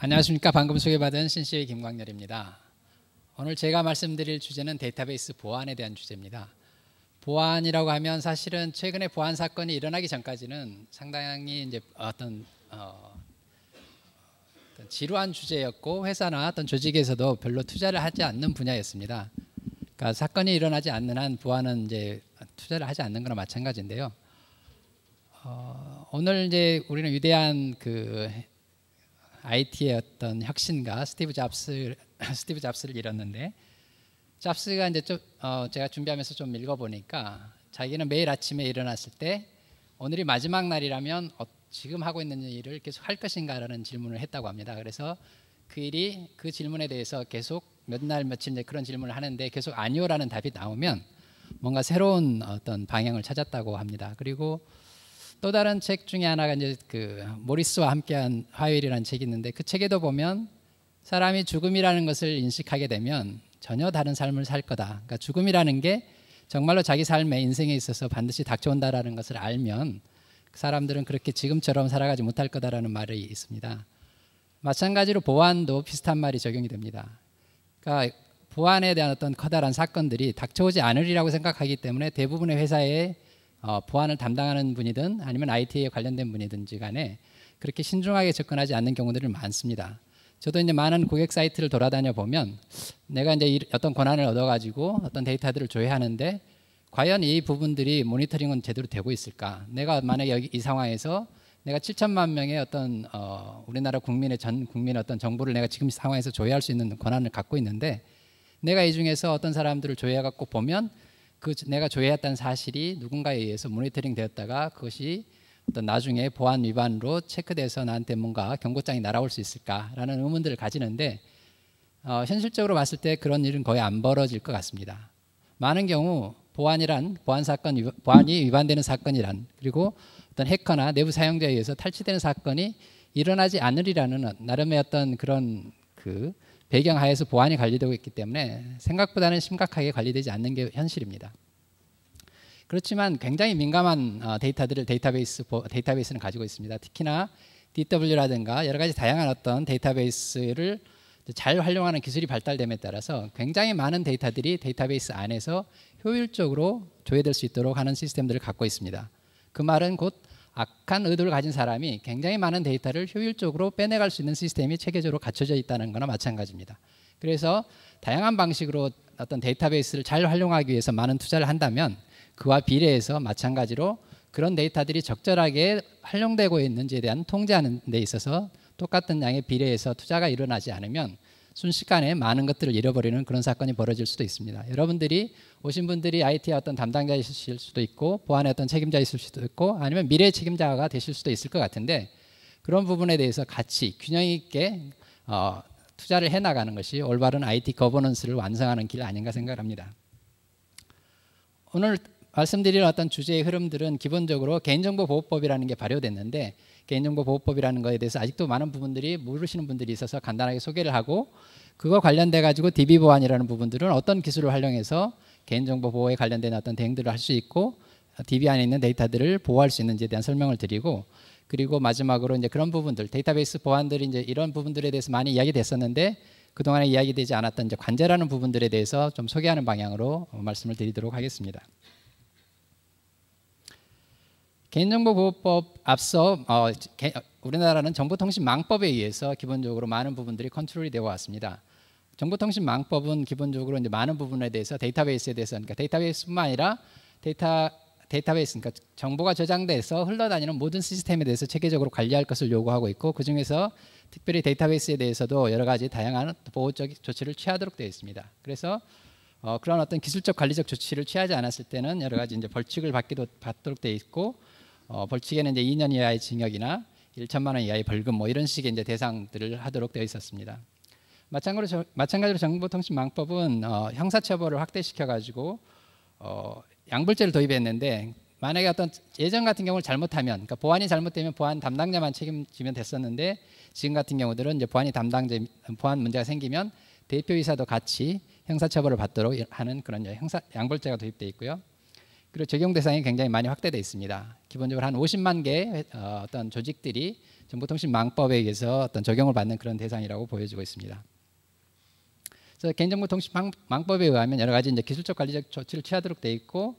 안녕하십니까. 방금 소개받은 신CA 김광렬입니다. 오늘 제가 말씀드릴 주제는 데이터베이스 보안에 대한 주제입니다. 보안이라고 하면 사실은 최근에 보안 사건이 일어나기 전까지는 상당히 이제 어떤 지루한 주제였고 회사나 어떤 조직에서도 별로 투자를 하지 않는 분야였습니다. 그러니까 사건이 일어나지 않는 한 보안은 이제 투자를 하지 않는 거나 마찬가지인데요. 오늘 이제 우리는 위대한 그 IT의 어떤 혁신가 스티브 잡스를 잃었는데, 잡스가 이제 좀 제가 준비하면서 좀 읽어보니까 자기는 매일 아침에 일어났을 때 오늘이 마지막 날이라면 지금 하고 있는 일을 계속 할 것인가라는 질문을 했다고 합니다. 그래서 그 질문에 대해서 계속 몇 날 며칠 이제 그런 질문을 하는데 계속 아니오라는 답이 나오면 뭔가 새로운 어떤 방향을 찾았다고 합니다. 그리고 또 다른 책 중에 하나가 이제 그 모리스와 함께한 화요일이라는 책이 있는데, 그 책에도 보면 사람이 죽음이라는 것을 인식하게 되면 전혀 다른 삶을 살 거다. 그러니까 죽음이라는 게 정말로 자기 삶의 인생에 있어서 반드시 닥쳐온다라는 것을 알면 사람들은 그렇게 지금처럼 살아가지 못할 거다라는 말이 있습니다. 마찬가지로 보안도 비슷한 말이 적용이 됩니다. 그러니까 보안에 대한 어떤 커다란 사건들이 닥쳐오지 않으리라고 생각하기 때문에 대부분의 회사에 보안을 담당하는 분이든 아니면 IT에 관련된 분이든지 간에 그렇게 신중하게 접근하지 않는 경우들이 많습니다. 저도 이제 많은 고객 사이트를 돌아다녀 보면 내가 이제 어떤 권한을 얻어가지고 어떤 데이터들을 조회하는데 과연 이 부분들이 모니터링은 제대로 되고 있을까? 내가 만약에 여기 이 상황에서 내가 7천만 명의 어떤 우리나라 전 국민의 어떤 정보를 내가 지금 상황에서 조회할 수 있는 권한을 갖고 있는데, 내가 이 중에서 어떤 사람들을 조회해갖고 보면 내가 조회했다는 사실이 누군가에 의해서 모니터링 되었다가 그것이 어떤 나중에 보안 위반으로 체크돼서 나한테 뭔가 경고장이 날아올 수 있을까라는 의문들을 가지는데, 현실적으로 봤을 때 그런 일은 거의 안 벌어질 것 같습니다. 많은 경우 보안이 위반되는 사건이란, 그리고 어떤 해커나 내부 사용자에 의해서 탈취되는 사건이 일어나지 않으리라는 나름의 어떤 그런 그 배경하에서 보안이 관리되고 있기 때문에 생각보다는 심각하게 관리되지 않는 게 현실입니다. 그렇지만 굉장히 민감한 데이터들을 데이터베이스는 가지고 있습니다. 특히나 DW라든가 여러 가지 다양한 어떤 데이터베이스를 잘 활용하는 기술이 발달됨에 따라서 굉장히 많은 데이터들이 데이터베이스 안에서 효율적으로 조회될 수 있도록 하는 시스템들을 갖고 있습니다. 그 말은 곧 악한 의도를 가진 사람이 굉장히 많은 데이터를 효율적으로 빼내갈 수 있는 시스템이 체계적으로 갖춰져 있다는 거나 마찬가지입니다. 그래서 다양한 방식으로 어떤 데이터베이스를 잘 활용하기 위해서 많은 투자를 한다면 그와 비례해서 마찬가지로 그런 데이터들이 적절하게 활용되고 있는지에 대한 통제하는 데 있어서 똑같은 양의 비례해서 투자가 일어나지 않으면 순식간에 많은 것들을 잃어버리는 그런 사건이 벌어질 수도 있습니다. 여러분들이 오신 분들이 IT의 어떤 담당자이실 수도 있고 보안의 어떤 책임자이실 수도 있고 아니면 미래의 책임자가 되실 수도 있을 것 같은데, 그런 부분에 대해서 같이 균형 있게 투자를 해나가는 것이 올바른 IT 거버넌스를 완성하는 길 아닌가 생각합니다. 오늘 말씀드릴 어떤 주제의 흐름들은 기본적으로 개인정보보호법이라는 게 발효됐는데, 개인정보보호법이라는 것에 대해서 아직도 많은 부분들이 모르시는 분들이 있어서 간단하게 소개를 하고, 그거 관련돼 가지고 DB보안이라는 부분들은 어떤 기술을 활용해서 개인정보 보호에 관련된 어떤 대응들을 할 수 있고 DB 안에 있는 데이터들을 보호할 수 있는지에 대한 설명을 드리고, 그리고 마지막으로 이제 그런 부분들, 데이터베이스 보안들이 이제 이런 부분들에 대해서 많이 이야기됐었는데 그동안에 이야기되지 않았던 이제 관제라는 부분들에 대해서 좀 소개하는 방향으로 말씀을 드리도록 하겠습니다. 개인정보보호법 앞서 우리나라는 정보통신망법에 의해서 기본적으로 많은 부분들이 컨트롤이 되어 왔습니다. 정보통신망법은 기본적으로 이제 많은 부분에 대해서 데이터베이스에 대해서, 그러니까 데이터베이스뿐만 아니라 데이터베이스, 그러니까 정보가 저장돼서 흘러다니는 모든 시스템에 대해서 체계적으로 관리할 것을 요구하고 있고, 그 중에서 특별히 데이터베이스에 대해서도 여러 가지 다양한 보호적 조치를 취하도록 되어 있습니다. 그래서 그런 어떤 기술적 관리적 조치를 취하지 않았을 때는 여러 가지 이제 벌칙을 받도록 되어 있고, 벌칙에는 이제 2년 이하의 징역이나 1천만 원 이하의 벌금 뭐 이런 식의 이제 대상들을 하도록 되어 있었습니다. 마찬가지로 정보통신망법은 형사처벌을 확대시켜 가지고 양불죄를 도입했는데, 만약에 어떤 예전 같은 경우를 잘못하면, 그러니까 보안이 잘못되면 보안 담당자만 책임지면 됐었는데, 지금 같은 경우들은 이제 보안 문제가 생기면 대표이사도 같이 형사처벌을 받도록 하는 그런 양불죄가 도입되어 있고요. 그리고 적용 대상이 굉장히 많이 확대되어 있습니다. 기본적으로 한 50만 개 어떤 조직들이 정보통신망법에 의해서 어떤 적용을 받는 그런 대상이라고 보여지고 있습니다. 그래서 개인정보통신망법에 의하면 여러 가지 이제 기술적 관리적 조치를 취하도록 되어 있고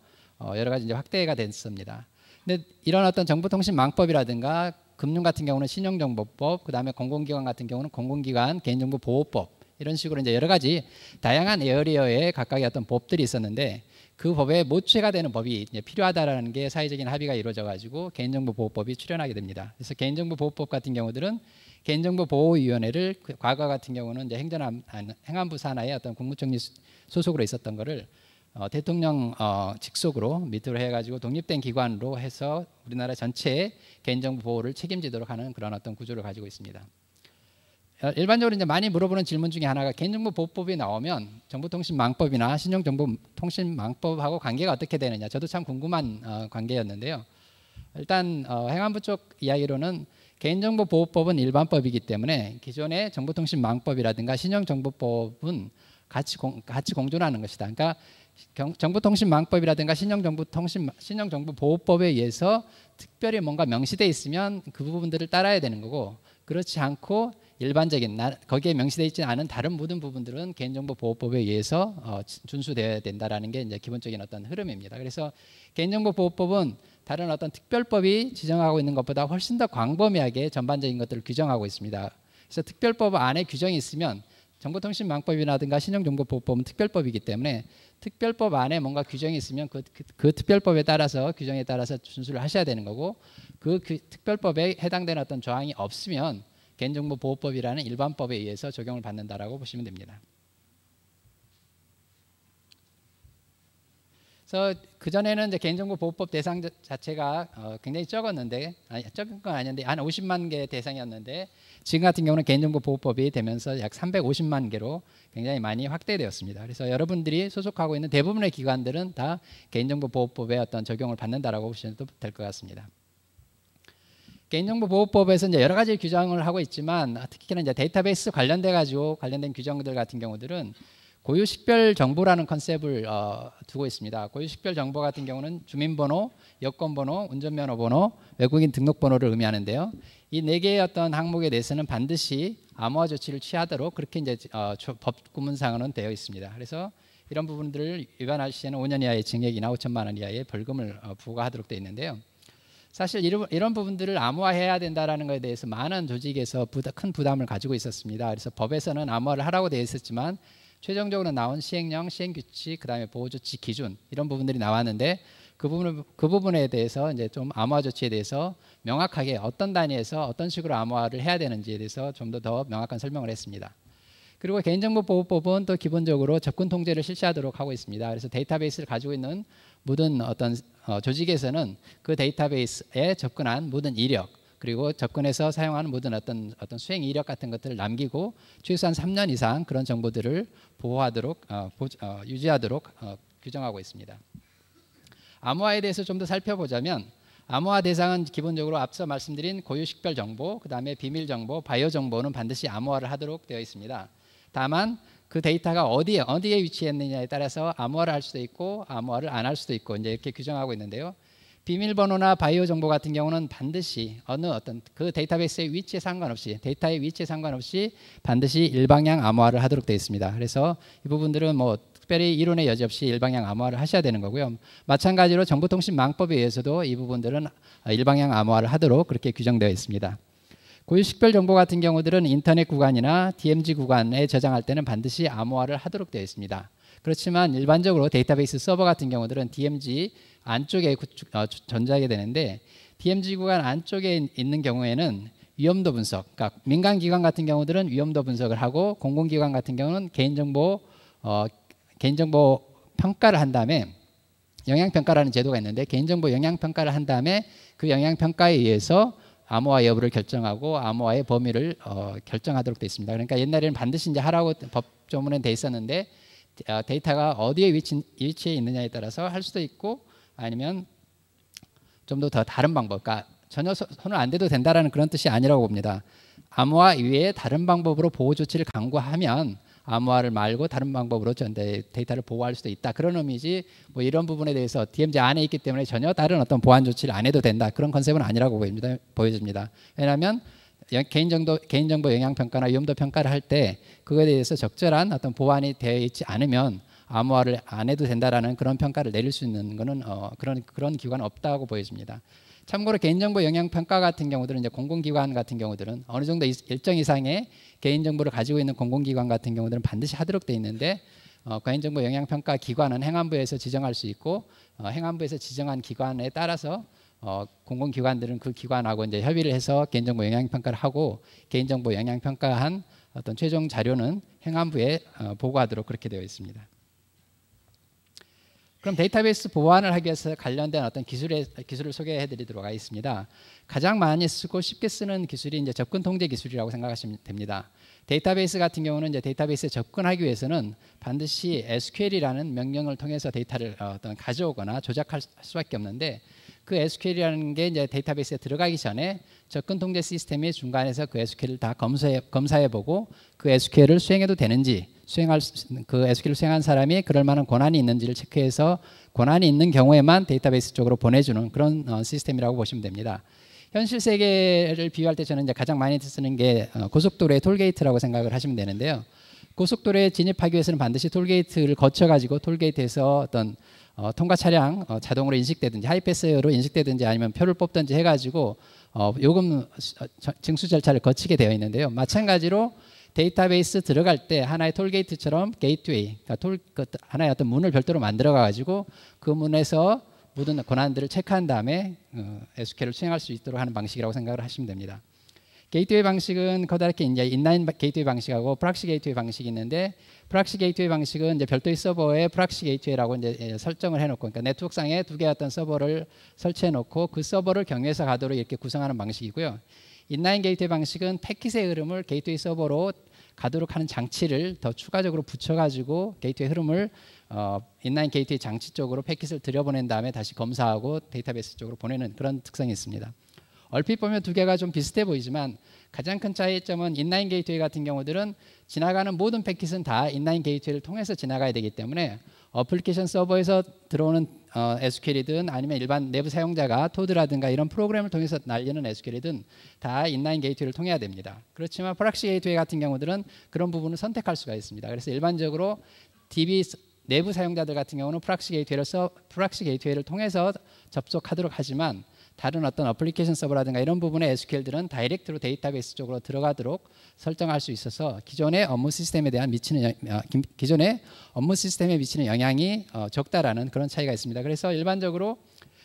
여러 가지 이제 확대가 됐습니다. 근데 이런 어떤 정보통신망법이라든가 금융 같은 경우는 신용정보법, 그 다음에 공공기관 같은 경우는 공공기관 개인정보보호법 이런 식으로 이제 여러 가지 다양한 에어리어의 각각의 어떤 법들이 있었는데 그 법에 모체가 되는 법이 이제 필요하다라는 게 사회적인 합의가 이루어져 가지고 개인정보보호법이 출현하게 됩니다. 그래서 개인정보보호법 같은 경우들은 개인정보보호위원회를 과거 같은 경우는 이제 행안부 산하의 어떤 국무총리 소속으로 있었던 거를 대통령 직속으로 밑으로 해가지고 독립된 기관으로 해서 우리나라 전체의 개인정보 보호를 책임지도록 하는 그런 어떤 구조를 가지고 있습니다. 일반적으로 이제 많이 물어보는 질문 중에 하나가 개인정보보호법이 나오면 정보통신망법이나 신용정보통신망법하고 관계가 어떻게 되느냐. 저도 참 궁금한 관계였는데요. 일단 행안부 쪽 이야기로는 개인정보보호법은 일반법이기 때문에 기존의 정보통신망법이라든가 신용정보법은 같이 공존하는 것이다. 그러니까 정보통신망법이라든가 신용정보보호법에 의해서 특별히 뭔가 명시되어 있으면 그 부분들을 따라야 되는 거고 그렇지 않고 일반적인 거기에 명시되어 있지 않은 다른 모든 부분들은 개인정보보호법에 의해서 준수되어야 된다라는 게 이제 기본적인 어떤 흐름입니다. 그래서 개인정보보호법은 다른 어떤 특별법이 지정하고 있는 것보다 훨씬 더 광범위하게 전반적인 것들을 규정하고 있습니다. 그래서 특별법 안에 규정이 있으면 정보통신망법이라든가 신용정보보호법은 특별법이기 때문에 특별법 안에 뭔가 규정이 있으면 그 특별법에 따라서 규정에 따라서 준수를 하셔야 되는 거고 그 특별법에 해당되는 어떤 조항이 없으면 개인정보보호법이라는 일반법에 의해서 적용을 받는다라고 보시면 됩니다. 그래서 그전에는 이제 개인정보보호법 대상 자체가 굉장히 적었는데 적은 건 아닌데 한 50만 개 대상이었는데 지금 같은 경우는 개인정보보호법이 되면서 약 350만 개로 굉장히 많이 확대되었습니다. 그래서 여러분들이 소속하고 있는 대부분의 기관들은 다 개인정보보호법의 어떤 적용을 받는다라고 보시면 될 것 같습니다. 개인정보보호법에서 이제 여러 가지 규정을 하고 있지만 특히나 이제 데이터베이스 관련된 규정들 같은 경우들은 고유식별 정보라는 컨셉을 두고 있습니다. 고유식별 정보 같은 경우는 주민번호, 여권번호, 운전면허번호, 외국인 등록번호를 의미하는데요. 이 네 개의 어떤 항목에 대해서는 반드시 암호화 조치를 취하도록 그렇게 이제 법 구문상으로는 되어 있습니다. 그래서 이런 부분들을 위반할 시에는 5년 이하의 징역이나 5천만 원 이하의 벌금을 부과하도록 되어 있는데요. 사실 이런 부분들을 암호화해야 된다는 것에 대해서 많은 조직에서 큰 부담을 가지고 있었습니다. 그래서 법에서는 암호화를 하라고 되어 있었지만 최종적으로 나온 시행령, 시행규칙, 그다음에 보호조치 기준 이런 부분들이 나왔는데 그 부분에 대해서 이제 좀 암호화 조치에 대해서 명확하게 어떤 단위에서 어떤 식으로 암호화를 해야 되는지에 대해서 좀 더 명확한 설명을 했습니다. 그리고 개인정보보호법은 또 기본적으로 접근 통제를 실시하도록 하고 있습니다. 그래서 데이터베이스를 가지고 있는 모든 어떤 조직에서는 그 데이터베이스에 접근한 모든 이력 그리고 접근해서 사용하는 모든 어떤 수행 이력 같은 것들을 남기고 최소한 3년 이상 그런 정보들을 보호하도록 유지하도록 규정하고 있습니다. 암호화에 대해서 좀 더 살펴보자면 암호화 대상은 기본적으로 앞서 말씀드린 고유식별 정보, 그 다음에 비밀 정보, 바이오 정보는 반드시 암호화를 하도록 되어 있습니다. 다만 그 데이터가 어디에 위치했느냐에 따라서 암호화를 할 수도 있고 암호화를 안 할 수도 있고 이제 이렇게 규정하고 있는데요. 비밀번호나 바이오 정보 같은 경우는 반드시 어떤 그 데이터베이스의 위치에 상관없이 데이터의 위치에 상관없이 반드시 일방향 암호화를 하도록 되어 있습니다. 그래서 이 부분들은 뭐 특별히 이론의 여지 없이 일방향 암호화를 하셔야 되는 거고요. 마찬가지로 정보통신망법에 의해서도 이 부분들은 일방향 암호화를 하도록 그렇게 규정되어 있습니다. 고유식별 정보 같은 경우들은 인터넷 구간이나 DMZ 구간에 저장할 때는 반드시 암호화를 하도록 되어 있습니다. 그렇지만 일반적으로 데이터베이스 서버 같은 경우들은 DMZ 안쪽에 존재하게 되는데 DMZ 구간 안쪽에 있는 경우에는 위험도 분석, 그러니까 민간기관 같은 경우들은 위험도 분석을 하고 공공기관 같은 경우는 개인정보 평가를 한 다음에 영향평가라는 제도가 있는데 개인정보 영향평가를 한 다음에 그 영향평가에 의해서 암호화 여부를 결정하고 암호화의 범위를 결정하도록 되어 있습니다. 그러니까 옛날에는 반드시 이제 하라고 법조문에 돼 있었는데 데이터가 어디에 위치해 있느냐에 따라서 할 수도 있고 아니면 좀 더 다른 방법, 그러니까 전혀 손을 안 대도 된다라는 그런 뜻이 아니라고 봅니다. 암호화 이외에 다른 방법으로 보호 조치를 강구하면 암호화를 말고 다른 방법으로 데이터를 보호할 수도 있다. 그런 의미지 뭐 이런 부분에 대해서 DMZ 안에 있기 때문에 전혀 다른 어떤 보안 조치를 안 해도 된다. 그런 컨셉은 아니라고 보여집니다. 왜냐하면 개인정보 영향평가나 위험도 평가를 할 때 그거에 대해서 적절한 어떤 보완이 되어 있지 않으면 암호화를 안 해도 된다라는 그런 평가를 내릴 수 있는 거는 그런 기관은 없다고 보여집니다. 참고로 개인정보 영향평가 같은 경우들은 이제 공공기관 같은 경우들은 어느 정도 일정 이상의 개인정보를 가지고 있는 공공기관 같은 경우들은 반드시 하도록 되어 있는데 개인정보 영향평가 기관은 행안부에서 지정할 수 있고 행안부에서 지정한 기관에 따라서 공공기관들은 그 기관하고 이제 협의를 해서 개인정보 영향평가를 하고 개인정보 영향평가한 어떤 최종 자료는 행안부에 보고하도록 그렇게 되어 있습니다. 그럼 데이터베이스 보안을 하기 위해서 관련된 어떤 기술을 소개해 드리도록 하겠습니다. 가장 많이 쓰고 쉽게 쓰는 기술이 이제 접근 통제 기술이라고 생각하시면 됩니다. 데이터베이스 같은 경우는 이제 데이터베이스에 접근하기 위해서는 반드시 SQL이라는 명령을 통해서 데이터를 가져오거나 조작할 수밖에 없는데 그 SQL이라는 게 이제 데이터베이스에 들어가기 전에 접근 통제 시스템이 중간에서 그 SQL을 다 검사해 보고 그 SQL을 수행해도 되는지 그 SQL을 수행한 사람이 그럴 만한 권한이 있는지를 체크해서 권한이 있는 경우에만 데이터베이스 쪽으로 보내주는 그런 시스템이라고 보시면 됩니다. 현실 세계를 비유할 때 저는 이제 가장 많이 쓰는 게 고속도로의 톨게이트라고 생각을 하시면 되는데요. 고속도로에 진입하기 위해서는 반드시 톨게이트를 거쳐가지고 톨게이트에서 어떤 통과 차량 자동으로 인식되든지 하이패스로 인식되든지 아니면 표를 뽑든지 해가지고 요금 징수 절차를 거치게 되어 있는데요. 마찬가지로 데이터베이스 들어갈 때 하나의 톨게이트처럼 게이트웨이, 그러니까 하나의 어떤 문을 별도로 만들어 가지고 그 문에서 모든 권한들을 체크한 다음에 SQL을 수행할 수 있도록 하는 방식이라고 생각을 하시면 됩니다. 게이트웨이 방식은 커다랗게 이제 인라인 게이트웨이 방식하고 프락시 게이트웨이 방식이 있는데 프락시 게이트웨이 방식은 이제 별도의 서버에 프락시 게이트웨이라고 이제 설정을 해놓고 그러니까 네트워크상에 두 개의 어떤 서버를 설치해놓고 그 서버를 경유해서 가도록 이렇게 구성하는 방식이고요. 인라인 게이트웨이 방식은 패킷의 흐름을 게이트웨이 서버로 가도록 하는 장치를 더 추가적으로 붙여가지고 게이트웨이 흐름을 인라인 게이트웨이 장치 쪽으로 패킷을 들여보낸 다음에 다시 검사하고 데이터베이스 쪽으로 보내는 그런 특성이 있습니다. 얼핏 보면 두 개가 좀 비슷해 보이지만 가장 큰 차이점은 인라인 게이트웨이 같은 경우들은 지나가는 모든 패킷은 다 인라인 게이트웨이를 통해서 지나가야 되기 때문에 어플리케이션 서버에서 들어오는 SQL이든 아니면 일반 내부 사용자가 토드라든가 이런 프로그램을 통해서 날리는 SQL이든 다 인라인 게이트웨이를 통해야 됩니다. 그렇지만 프락시 게이트웨이 같은 경우들은 그런 부분을 선택할 수가 있습니다. 그래서 일반적으로 DB 내부 사용자들 같은 경우는 프락시 게이트웨이를 통해서 접속하도록 하지만 다른 어떤 어플리케이션 서버라든가 이런 부분의 SQL들은 다이렉트로 데이터베이스 쪽으로 들어가도록 설정할 수 있어서 기존의 업무 시스템에 미치는 영향이 적다라는 그런 차이가 있습니다. 그래서 일반적으로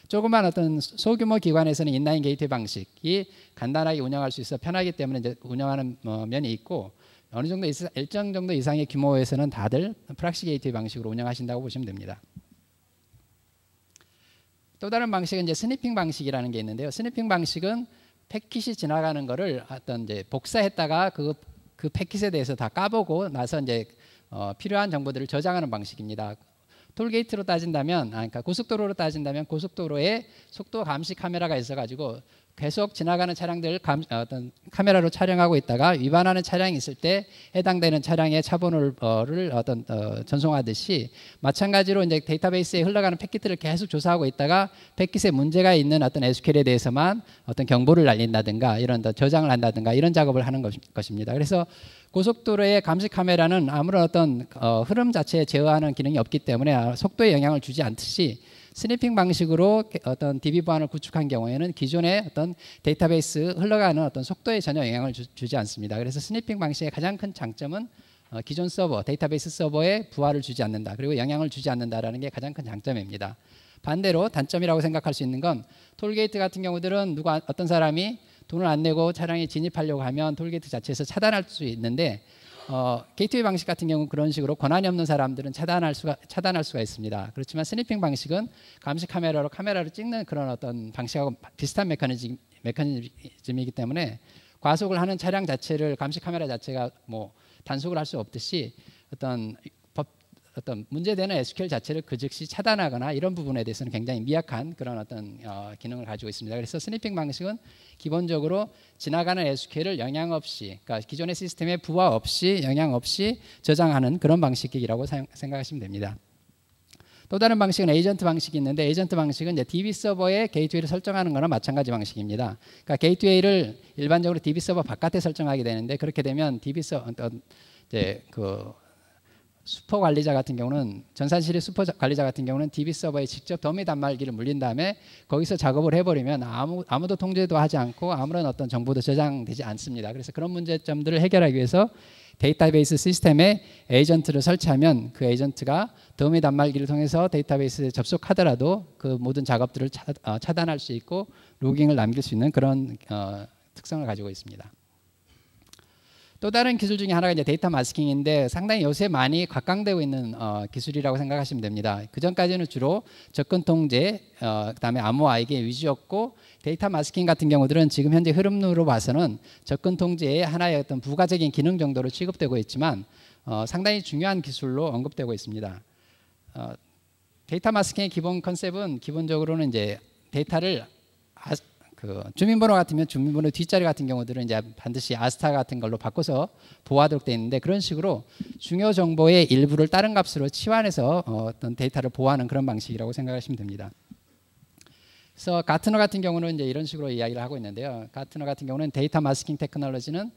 조그만 어떤 소규모 기관에서는 인라인 게이트웨이 방식이 간단하게 운영할 수 있어 편하기 때문에 이제 운영하는 면이 있고 어느 정도 일정 정도 이상의 규모에서는 다들 프락시 게이트웨이 방식으로 운영하신다고 보시면 됩니다. 또 다른 방식은 이제 스니핑 방식이라는 게 있는데요. 스니핑 방식은 패킷이 지나가는 거를 어떤 이제 복사했다가 그 패킷에 대해서 다 까보고 나서 이제 필요한 정보들을 저장하는 방식입니다. 톨게이트로 따진다면, 그러니까 고속도로로 따진다면 고속도로에 속도 감시 카메라가 있어가지고 계속 지나가는 차량들 어떤 카메라로 촬영하고 있다가 위반하는 차량이 있을 때 해당되는 차량의 차번호를 전송하듯이 마찬가지로 이제 데이터베이스에 흘러가는 패킷들을 계속 조사하고 있다가 패킷에 문제가 있는 어떤 SQL에 대해서만 어떤 경보를 날린다든가 이런 저장을 한다든가 이런 작업을 하는 것입니다. 그래서 고속도로의 감시 카메라는 아무런 어떤 흐름 자체에 제어하는 기능이 없기 때문에 속도에 영향을 주지 않듯이 스니핑 방식으로 어떤 DB 보안을 구축한 경우에는 기존의 어떤 데이터베이스 흘러가는 어떤 속도에 전혀 영향을 주지 않습니다. 그래서 스니핑 방식의 가장 큰 장점은 기존 서버, 데이터베이스 서버에 부하를 주지 않는다. 그리고 영향을 주지 않는다라는 게 가장 큰 장점입니다. 반대로 단점이라고 생각할 수 있는 건 톨게이트 같은 경우들은 어떤 사람이 돈을 안 내고 차량에 진입하려고 하면 톨게이트 자체에서 차단할 수 있는데 게이트웨이 방식 같은 경우는 그런 식으로 권한이 없는 사람들은 차단할 수가 있습니다. 그렇지만 스니핑 방식은 감시 카메라를 찍는 그런 어떤 방식하고 비슷한 메커니즘이기 때문에 과속을 하는 차량 자체를 감시 카메라 자체가 뭐 단속을 할 수 없듯이 어떤 어떤 문제되는 SQL 자체를 그 즉시 차단하거나 이런 부분에 대해서는 굉장히 미약한 그런 어떤 기능을 가지고 있습니다. 그래서 스니핑 방식은 기본적으로 지나가는 SQL을 영향 없이, 그러니까 기존의 시스템에 부하 없이 영향 없이 저장하는 그런 방식이라고 생각하시면 됩니다. 또 다른 방식은 에이전트 방식이 있는데, 에이전트 방식은 이제 DB 서버에 게이트웨이를 설정하는 거나 마찬가지 방식입니다. 그러니까 게이트웨이를 일반적으로 DB 서버 바깥에 설정하게 되는데, 그렇게 되면 DB 서버 이제 그 슈퍼 관리자 같은 경우는, 전산실의 슈퍼 관리자 같은 경우는 DB 서버에 직접 더미 단말기를 물린 다음에 거기서 작업을 해버리면 아무도 통제도 하지 않고 아무런 어떤 정보도 저장되지 않습니다. 그래서 그런 문제점들을 해결하기 위해서 데이터베이스 시스템에 에이전트를 설치하면 그 에이전트가 더미 단말기를 통해서 데이터베이스에 접속하더라도 그 모든 작업들을 차단할 수 있고 로깅을 남길 수 있는 그런 특성을 가지고 있습니다. 또 다른 기술 중에 하나가 이제 데이터 마스킹인데, 상당히 요새 많이 곽강되고 있는 기술이라고 생각하시면 됩니다. 그 전까지는 주로 접근 통제, 그다음에 암호화에게 위주였고, 데이터 마스킹 같은 경우들은 지금 현재 흐름으로 봐서는 접근 통제의 하나의 어떤 부가적인 기능 정도로 취급되고 있지만 상당히 중요한 기술로 언급되고 있습니다. 데이터 마스킹의 기본 컨셉은 기본적으로는 이제 데이터를 그 주민번호 같으면 주민번호 뒷자리 같은 경우들은 이제 반드시 아스타 같은 걸로 바꿔서 보호하도록 되어 있는데, 그런 식으로 중요 정보의 일부를 다른 값으로 치환해서 어떤 데이터를 보호하는 그런 방식이라고 생각하시면 됩니다. 그래서 가트너 같은 경우는 이제 이런 식으로 이야기를 하고 있는데요. 가트너 같은 경우는 데이터 마스킹 테크놀로지는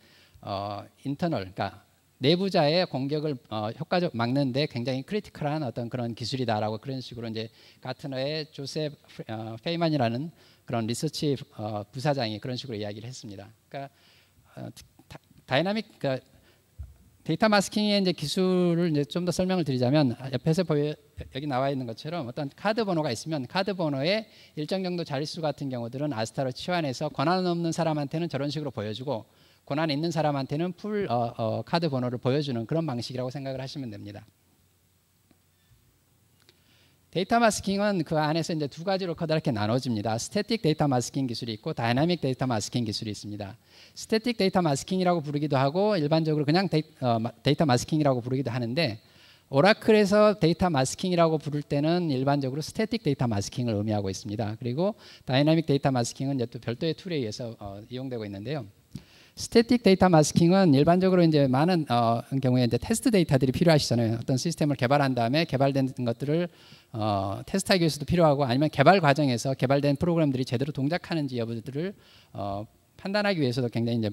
인터널, 그러니까 내부자의 공격을 효과적 막는데 굉장히 크리티컬한 어떤 그런 기술이다라고, 그런 식으로 이제 가트너의 조셉 페이만이라는 그런 리서치 부사장이 그런 식으로 이야기를 했습니다. 그러니까 다이나믹, 그러니까 데이터 마스킹의 이제 기술을 이제 좀 더 설명을 드리자면, 옆에서 여기 나와 있는 것처럼 어떤 카드 번호가 있으면 카드 번호의 일정 정도 자릿수 같은 경우들은 아스타로 치환해서 권한 없는 사람한테는 저런 식으로 보여주고 권한 있는 사람한테는 풀 카드 번호를 보여주는 그런 방식이라고 생각을 하시면 됩니다. 데이터 마스킹은 그 안에서 이제 두 가지로 커다랗게 나눠집니다. 스태틱 데이터 마스킹 기술이 있고 다이나믹 데이터 마스킹 기술이 있습니다. 스태틱 데이터 마스킹이라고 부르기도 하고 일반적으로 그냥 데이터 마스킹이라고 부르기도 하는데, 오라클에서 데이터 마스킹이라고 부를 때는 일반적으로 스태틱 데이터 마스킹을 의미하고 있습니다. 그리고 다이나믹 데이터 마스킹은 이제 또 별도의 툴에 의해서 이용되고 있는데요. 스태틱 데이터 마스킹은 일반적으로 이제 많은 경우에 이제 테스트 데이터들이 필요하시잖아요. 어떤 시스템을 개발한 다음에 개발된 것들을 테스트하기 위해서도 필요하고, 아니면 개발 과정에서 개발된 프로그램들이 제대로 동작하는지 여부들을 판단하기 위해서도 굉장히 이제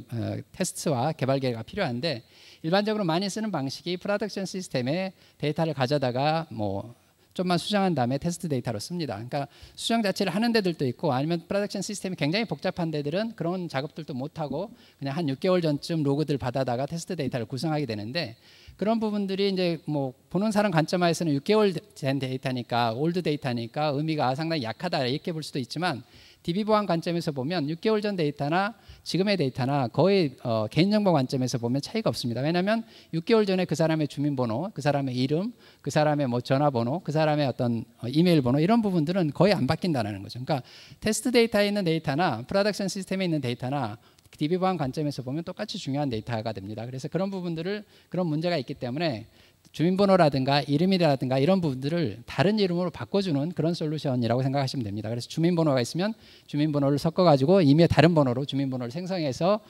테스트와 개발 계획가 필요한데, 일반적으로 많이 쓰는 방식이 프로덕션 시스템에 데이터를 가져다가 뭐 좀만 수정한 다음에 테스트 데이터로 씁니다. 그러니까 수정 자체를 하는 데들도 있고, 아니면 프로덕션 시스템이 굉장히 복잡한 데들은 그런 작업들도 못하고 그냥 한 6개월 전쯤 로그들 받아다가 테스트 데이터를 구성하게 되는데, 그런 부분들이 이제 뭐 보는 사람 관점에서는 6개월 된 데이터니까 올드 데이터니까 의미가 상당히 약하다 이렇게 볼 수도 있지만, DB 보안 관점에서 보면 6개월 전 데이터나 지금의 데이터나 거의 개인정보 관점에서 보면 차이가 없습니다. 왜냐하면 6개월 전에 그 사람의 주민번호, 그 사람의 이름, 그 사람의 뭐 전화번호, 그 사람의 어떤 이메일 번호, 이런 부분들은 거의 안 바뀐다는 거죠. 그러니까 테스트 데이터에 있는 데이터나 프로덕션 시스템에 있는 데이터나 DB 보안 관점에서 보면 똑같이 중요한 데이터가 됩니다. 그래서 그런 부분들을, 그런 문제가 있기 때문에 주민번호라든가 이름이라든가 이런 부분들을 다른 이름으로 바꿔주는 그런 솔루션이라고 생각하시면 됩니다. 그래서 주민번호가 있으면 주민번호를 섞어가지고 이미의 다른 번호로 주민번호를 생성해서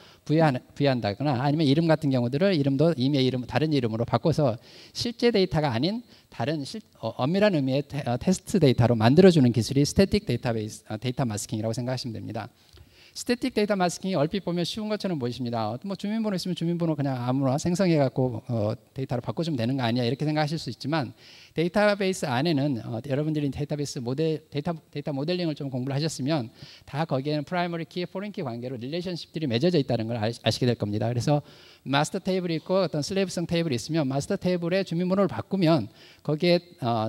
부여한다거나, 아니면 이름 같은 경우들을 이름도 이미의 이름 다른 이름으로 바꿔서 실제 데이터가 아닌 다른 엄밀한 의미의 테스트 데이터로 만들어주는 기술이 스태틱 데이터 마스킹이라고 생각하시면 됩니다. 스태틱 데이터 마스킹이 얼핏 보면 쉬운 것처럼 보이십니다. 뭐 주민번호 있으면 주민번호 그냥 아무나 생성해 갖고 데이터로 바꿔주면 되는 거 아니야 이렇게 생각하실 수 있지만, 데이터베이스 안에는 여러분들이 데이터베이스 데이터 모델링을 좀 공부를 하셨으면 다 거기에는 프라이머리 키, 포린 키 관계로 릴레이션십들이 맺어져 있다는 걸 아시게 될 겁니다. 그래서 마스터 테이블이 있고 어떤 슬레이브성 테이블이 있으면 마스터 테이블에 주민번호를 바꾸면 거기에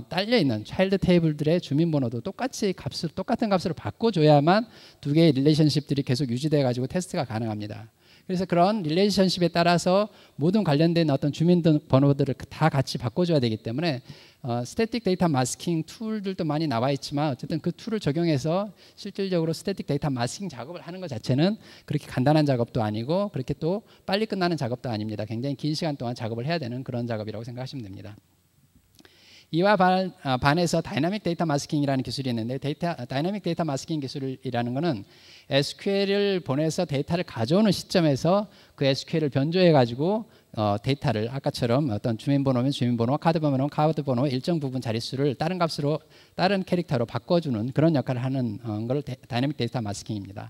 딸려 있는 차일드 테이블들의 주민번호도 똑같은 값으로 바꿔줘야만 두 개의 릴레이션십들이 계속 유지돼 가지고 테스트가 가능합니다. 그래서 그런 릴레이션십에 따라서 모든 관련된 어떤 주민번호들을 다 같이 바꿔줘야 되기 때문에 스태틱 데이터 마스킹 툴들도 많이 나와 있지만, 어쨌든 그 툴을 적용해서 실질적으로 스태틱 데이터 마스킹 작업을 하는 것 자체는 그렇게 간단한 작업도 아니고 그렇게 또 빨리 끝나는 작업도 아닙니다. 굉장히 긴 시간 동안 작업을 해야 되는 그런 작업이라고 생각하시면 됩니다. 이와 반해서 다이나믹 데이터 마스킹이라는 기술이 있는데 다이나믹 데이터 마스킹 기술이라는 것은 SQL을 보내서 데이터를 가져오는 시점에서 그 SQL을 변조해 가지고 데이터를 아까처럼 어떤 주민번호면 주민번호, 카드번호면 카드번호 일정 부분 자릿수를 다른 값으로 다른 캐릭터로 바꿔주는 그런 역할을 하는 걸 다이나믹 데이터 마스킹입니다.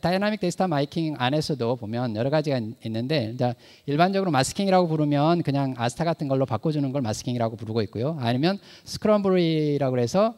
다이나믹 데이터 마스킹 안에서도 보면 여러 가지가 있는데 이제 일반적으로 마스킹이라고 부르면 그냥 아스타 같은 걸로 바꿔주는 걸 마스킹이라고 부르고 있고요. 아니면 스크럼블이라고 해서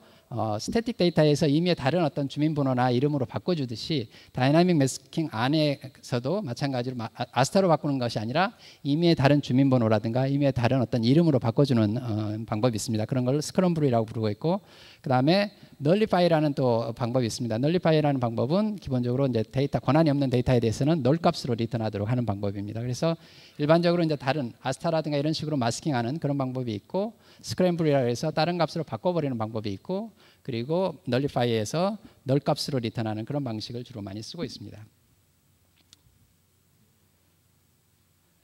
스태틱 데이터에서 이미 다른 어떤 주민번호나 이름으로 바꿔주듯이 다이나믹 마스킹 안에서도 마찬가지로 아스타로 바꾸는 것이 아니라 이미의 다른 주민번호라든가 이미의 다른 어떤 이름으로 바꿔주는 방법이 있습니다. 그런 걸 스크럼블이라고 부르고 있고, 그 다음에 널리파이라는 또 방법이 있습니다. 널리파이라는 방법은 기본적으로 이제 데이터 권한이 없는 데이터에 대해서는 널 값으로 리턴하도록 하는 방법입니다. 그래서 일반적으로 이제 다른 아스타라든가 이런 식으로 마스킹하는 그런 방법이 있고, 스크램블이라고 해서 다른 값으로 바꿔버리는 방법이 있고, 그리고 널리파이에서 널 값으로 리턴하는 그런 방식을 주로 많이 쓰고 있습니다.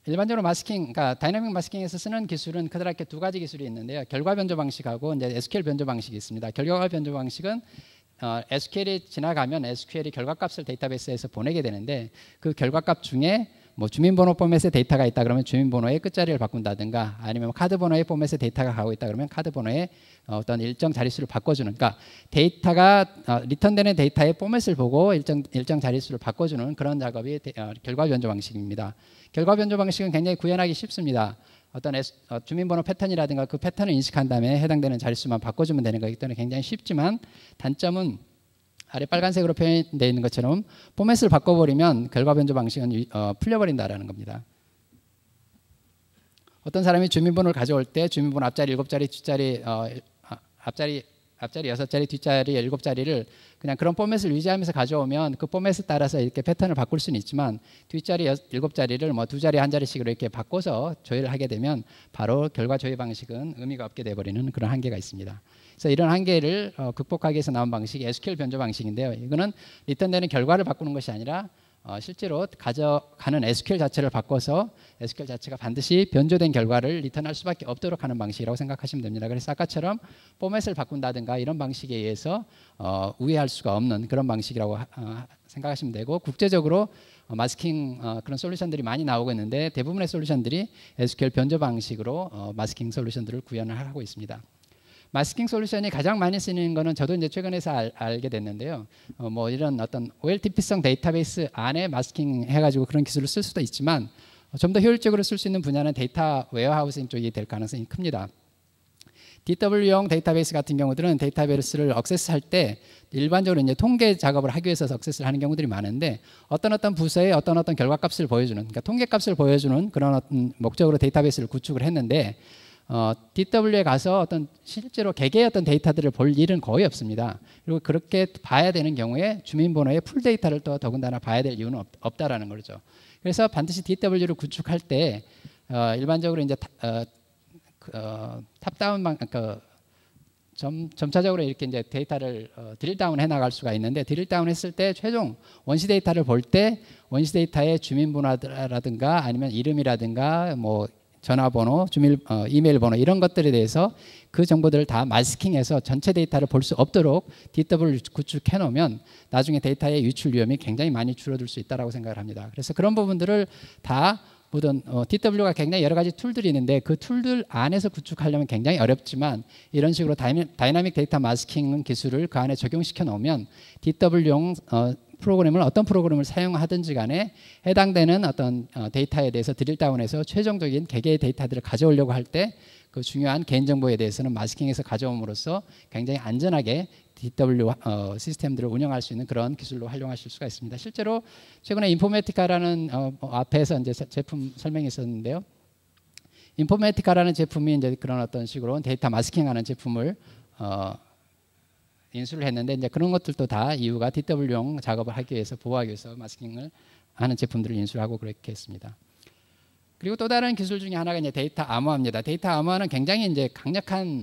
일반적으로 마스킹, 그러니까 다이나믹 마스킹에서 쓰는 기술은 크다랗게 두 가지 기술이 있는데요. 결과 변조 방식하고 이제 SQL 변조 방식이 있습니다. 결과 변조 방식은 SQL이 지나가면 SQL이 결과값을 데이터베이스에서 보내게 되는데 그 결과값 중에 뭐 주민번호 포맷의 데이터가 있다 그러면 주민번호의 끝자리를 바꾼다든가 아니면 카드번호의 포맷의 데이터가 가고 있다 그러면 카드번호의 어떤 일정 자릿수를 바꿔주는, 그러니까 데이터가 리턴되는 데이터의 포맷을 보고 일정 자릿수를 바꿔주는 그런 작업이 결과 변조 방식입니다. 결과 변조 방식은 굉장히 구현하기 쉽습니다. 어떤 주민번호 패턴이라든가 그 패턴을 인식한 다음에 해당되는 자릿수만 바꿔주면 되는 거기 때문에 굉장히 쉽지만 단점은 아래 빨간색으로 표현되어 있는 것처럼 포맷을 바꿔버리면 결과 변조 방식은 풀려버린다라는 겁니다. 어떤 사람이 주민번호를 가져올 때 주민번호 앞자리 7자리, 뒷자리 앞자리 6자리, 뒷자리 7자리를 그냥 그런 포맷을 유지하면서 가져오면 그 포맷에 따라서 이렇게 패턴을 바꿀 수는 있지만 뒷자리 7자리를 뭐 2자리 1자리씩으로 이렇게 바꿔서 조회를 하게 되면 바로 결과 조회 방식은 의미가 없게 돼버리는 그런 한계가 있습니다. 그래서 이런 한계를 극복하기 위해서 나온 방식이 SQL 변조 방식인데요. 이거는 리턴되는 결과를 바꾸는 것이 아니라 실제로 가져가는 SQL 자체를 바꿔서 SQL 자체가 반드시 변조된 결과를 리턴할 수밖에 없도록 하는 방식이라고 생각하시면 됩니다. 그래서 아까처럼 포맷을 바꾼다든가 이런 방식에 의해서 우회할 수가 없는 그런 방식이라고 생각하시면 되고, 국제적으로 마스킹 그런 솔루션들이 많이 나오고 있는데 대부분의 솔루션들이 SQL 변조 방식으로 마스킹 솔루션들을 구현을 하고 있습니다. 마스킹 솔루션이 가장 많이 쓰이는 거는 저도 이제 최근에서 알게 됐는데요. 뭐 이런 어떤 OLTP성 데이터베이스 안에 마스킹 해가지고 그런 기술을 쓸 수도 있지만 좀 더 효율적으로 쓸 수 있는 분야는 데이터 웨어하우싱 쪽이 될 가능성이 큽니다. DW용 데이터베이스 같은 경우들은 데이터베이스를 액세스할 때 일반적으로 이제 통계 작업을 하기 위해서 액세스를 하는 경우들이 많은데 어떤 부서에 어떤 결과값을 보여주는, 그러니까 통계값을 보여주는 그런 어떤 목적으로 데이터베이스를 구축을 했는데 DW에 가서 어떤 실제로 개개의 어떤 데이터들을 볼 일은 거의 없습니다. 그리고 그렇게 봐야 되는 경우에 주민번호의 풀 데이터를 또 더군다나 봐야 될 이유는 없다라는 거죠. 그래서 반드시 DW를 구축할 때 일반적으로 이제 탑다운 점차적으로 이렇게 이제 데이터를 드릴다운 해 나갈 수가 있는데, 드릴다운 했을 때 최종 원시 데이터를 볼 때 원시 데이터의 주민번호라든가 아니면 이름이라든가 뭐 전화번호, 이메일 번호 이런 것들에 대해서 그 정보들을 다 마스킹해서 전체 데이터를 볼 수 없도록 DW를 구축해 놓으면 나중에 데이터의 유출 위험이 굉장히 많이 줄어들 수 있다고 생각을 합니다. 그래서 그런 부분들을 다 모든 DW가 굉장히 여러 가지 툴들이 있는데 그 툴들 안에서 구축하려면 굉장히 어렵지만 이런 식으로 다이나믹 데이터 마스킹 기술을 그 안에 적용시켜 놓으면 DW용 프로그램을 어떤 프로그램을 사용하든지 간에 해당되는 어떤 데이터에 대해서 드릴다운해서 최종적인 개개의 데이터들을 가져오려고 할 때 그 중요한 개인정보에 대해서는 마스킹해서 가져옴으로써 굉장히 안전하게 DW 시스템들을 운영할 수 있는 그런 기술로 활용하실 수가 있습니다. 실제로 최근에 인포메티카라는 앞에서 이제 제품 설명이 있었는데요. 인포메티카라는 제품이 이제 그런 어떤 식으로 데이터 마스킹하는 제품을 인수를 했는데 이제 그런 것들도 다 이유가 DW용 작업을 하기 위해서 보호하기 위해서 마스킹을 하는 제품들을 인수하고 그렇게 했습니다. 그리고 또 다른 기술 중에 하나가 이제 데이터 암호화입니다. 데이터 암호화는 굉장히 이제 강력한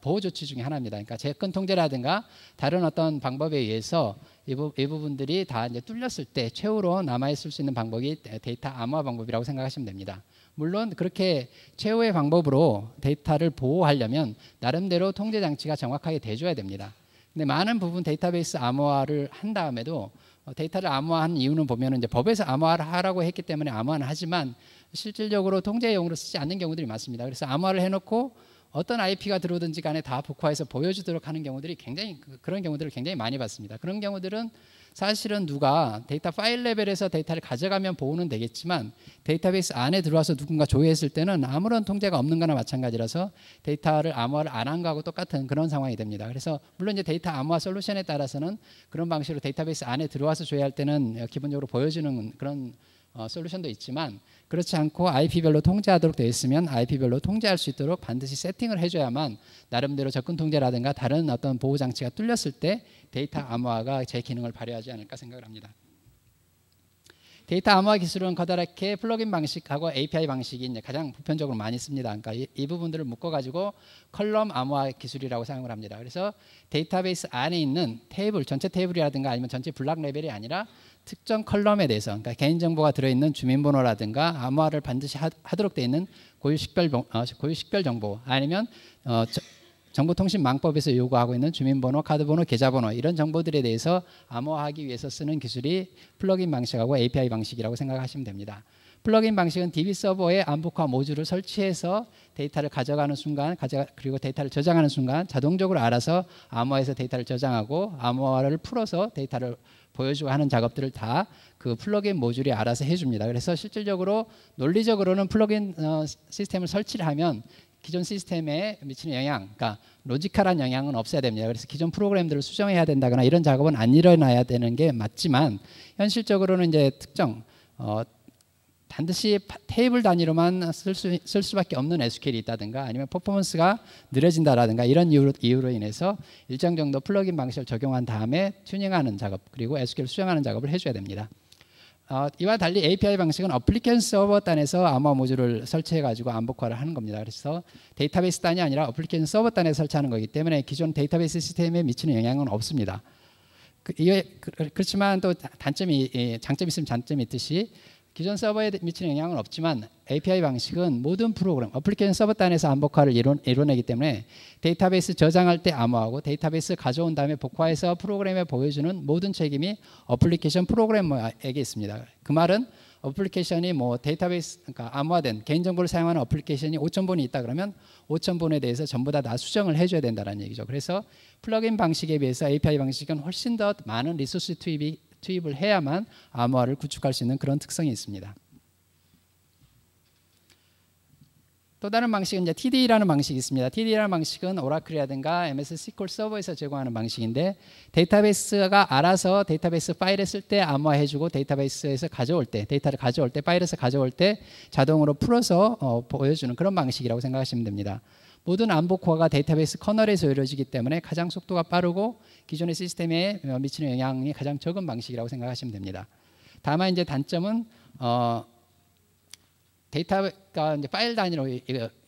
보호 조치 중에 하나입니다. 그러니까 재건 통제라든가 다른 어떤 방법에 의해서 이 부분들이 다 이제 뚫렸을 때 최후로 남아 있을 수 있는 방법이 데이터 암호화 방법이라고 생각하시면 됩니다. 물론 그렇게 최후의 방법으로 데이터를 보호하려면 나름대로 통제 장치가 정확하게 돼줘야 됩니다. 근데 많은 부분 데이터베이스 암호화를 한 다음에도 데이터를 암호화한 이유는 보면 이제 법에서 암호화를 하라고 했기 때문에 암호화는 하지만 실질적으로 통제용으로 쓰지 않는 경우들이 많습니다. 그래서 암호화를 해놓고 어떤 IP가 들어오든지 간에 다 복화해서 보여주도록 하는 경우들이 굉장히 그런 경우들을 굉장히 많이 봤습니다. 그런 경우들은 사실은 누가 데이터 파일 레벨에서 데이터를 가져가면 보호는 되겠지만 데이터베이스 안에 들어와서 누군가 조회했을 때는 아무런 통제가 없는 거나 마찬가지라서 데이터를 암호화를 안 한 거하고 똑같은 그런 상황이 됩니다. 그래서 물론 이제 데이터 암호화 솔루션에 따라서는 그런 방식으로 데이터베이스 안에 들어와서 조회할 때는 기본적으로 보여주는 그런 솔루션도 있지만 그렇지 않고 IP별로 통제하도록 되어 있으면 IP별로 통제할 수 있도록 반드시 세팅을 해줘야만 나름대로 접근 통제라든가 다른 어떤 보호 장치가 뚫렸을 때 데이터 암호화가 제 기능을 발휘하지 않을까 생각을 합니다. 데이터 암호화 기술은 커다랗게 플러그인 방식하고 API 방식이 이제 가장 보편적으로 많이 씁니다. 그러니까 이 부분들을 묶어가지고 컬럼 암호화 기술이라고 사용을 합니다. 그래서 데이터베이스 안에 있는 테이블, 전체 테이블이라든가 아니면 전체 블락 레벨이 아니라 특정 컬럼에 대해서 그러니까 개인정보가 들어있는 주민번호라든가 암호화를 반드시 하도록 되어 있는 고유 식별 정보 아니면 정보통신망법에서 요구하고 있는 주민번호, 카드번호, 계좌번호 이런 정보들에 대해서 암호화하기 위해서 쓰는 기술이 플러그인 방식하고 API 방식이라고 생각하시면 됩니다. 플러그인 방식은 DB 서버에 암복화 모듈을 설치해서 데이터를 가져가는 순간 그리고 데이터를 저장하는 순간 자동적으로 알아서 암호화해서 데이터를 저장하고 암호화를 풀어서 데이터를 보여주고 하는 작업들을 다 그 플러그인 모듈이 알아서 해줍니다. 그래서 실질적으로 논리적으로는 플러그인 시스템을 설치를 하면 기존 시스템에 미치는 영향, 그러니까 로지컬한 영향은 없어야 됩니다. 그래서 기존 프로그램들을 수정해야 된다거나 이런 작업은 안 일어나야 되는 게 맞지만 현실적으로는 이제 특정 반드시 테이블 단위로만 쓸 수밖에 없는 SQL이 있다든가 아니면 퍼포먼스가 느려진다라든가 이런 이유로 인해서 일정 정도 플러그인 방식을 적용한 다음에 튜닝하는 작업 그리고 SQL 수정하는 작업을 해줘야 됩니다. 이와 달리 API 방식은 어플리케이션 서버 단에서 암호화 모듈을 설치해가지고 암복화를 하는 겁니다. 그래서 데이터베이스 단이 아니라 어플리케이션 서버 단에 설치하는 거기 때문에 기존 데이터베이스 시스템에 미치는 영향은 없습니다. 그렇지만 또 장점이 있으면 장점이 있듯이 기존 서버에 미치는 영향은 없지만 API 방식은 모든 프로그램, 어플리케이션 서버 단에서 암복화를 이뤄내기 때문에 데이터베이스 저장할 때 암호화하고 데이터베이스 가져온 다음에 복화해서 프로그램에 보여주는 모든 책임이 어플리케이션 프로그래머에게 있습니다. 그 말은 어플리케이션이 뭐 데이터베이스, 그러니까 암호화된 개인정보를 사용하는 어플리케이션이 5,000번이 있다 그러면 5,000번에 대해서 전부 다 수정을 해줘야 된다는 얘기죠. 그래서 플러그인 방식에 비해서 API 방식은 훨씬 더 많은 리소스 투입을 해야만 암호화를 구축할 수 있는 그런 특성이 있습니다. 또 다른 방식은 이제 TDE라는 방식이 있습니다. TDE라는 방식은 오라클이라든가 MS SQL 서버에서 제공하는 방식인데 데이터베이스가 알아서 데이터베이스 파일에 쓸 때 암호화해주고 데이터베이스에서 가져올 때 데이터를 가져올 때 파일에서 가져올 때 자동으로 풀어서 보여주는 그런 방식이라고 생각하시면 됩니다. 모든 암복화가 데이터베이스 커널에서 이루어지기 때문에 가장 속도가 빠르고 기존의 시스템에 미치는 영향이 가장 적은 방식이라고 생각하시면 됩니다. 다만 이제 단점은 데이터가 이제 파일 단위로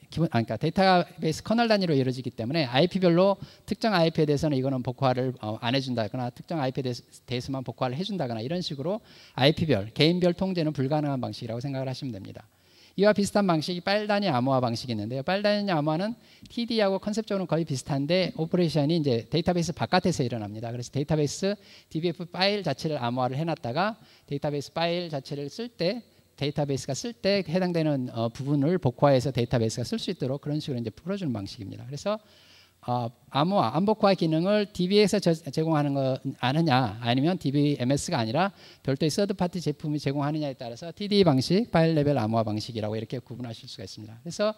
그러니까 데이터베이스 커널 단위로 이루어지기 때문에 IP별로 특정 IP에 대해서는 이거는 복화를 안 해준다거나 특정 IP에 대해서만 복화를 해준다거나 이런 식으로 IP별, 개인별 통제는 불가능한 방식이라고 생각을 하시면 됩니다. 이와 비슷한 방식이 파일 단위 암호화 방식이 있는데요. 파일 단위 암호화는 TD하고 컨셉적으로 거의 비슷한데 오퍼레이션이 이제 데이터베이스 바깥에서 일어납니다. 그래서 데이터베이스 DBF 파일 자체를 암호화를 해놨다가 데이터베이스 파일 자체를 쓸 때 데이터베이스가 쓸 때 해당되는 부분을 복화해서 데이터베이스가 쓸 수 있도록 그런 식으로 이제 풀어주는 방식입니다. 그래서 암호화, 암복화 기능을 DB에서 제공하는 거 아느냐 아니면 DBMS가 아니라 별도의 서드파티 제품이 제공하느냐에 따라서 TDE 방식, 파일 레벨 암호화 방식이라고 이렇게 구분하실 수가 있습니다. 그래서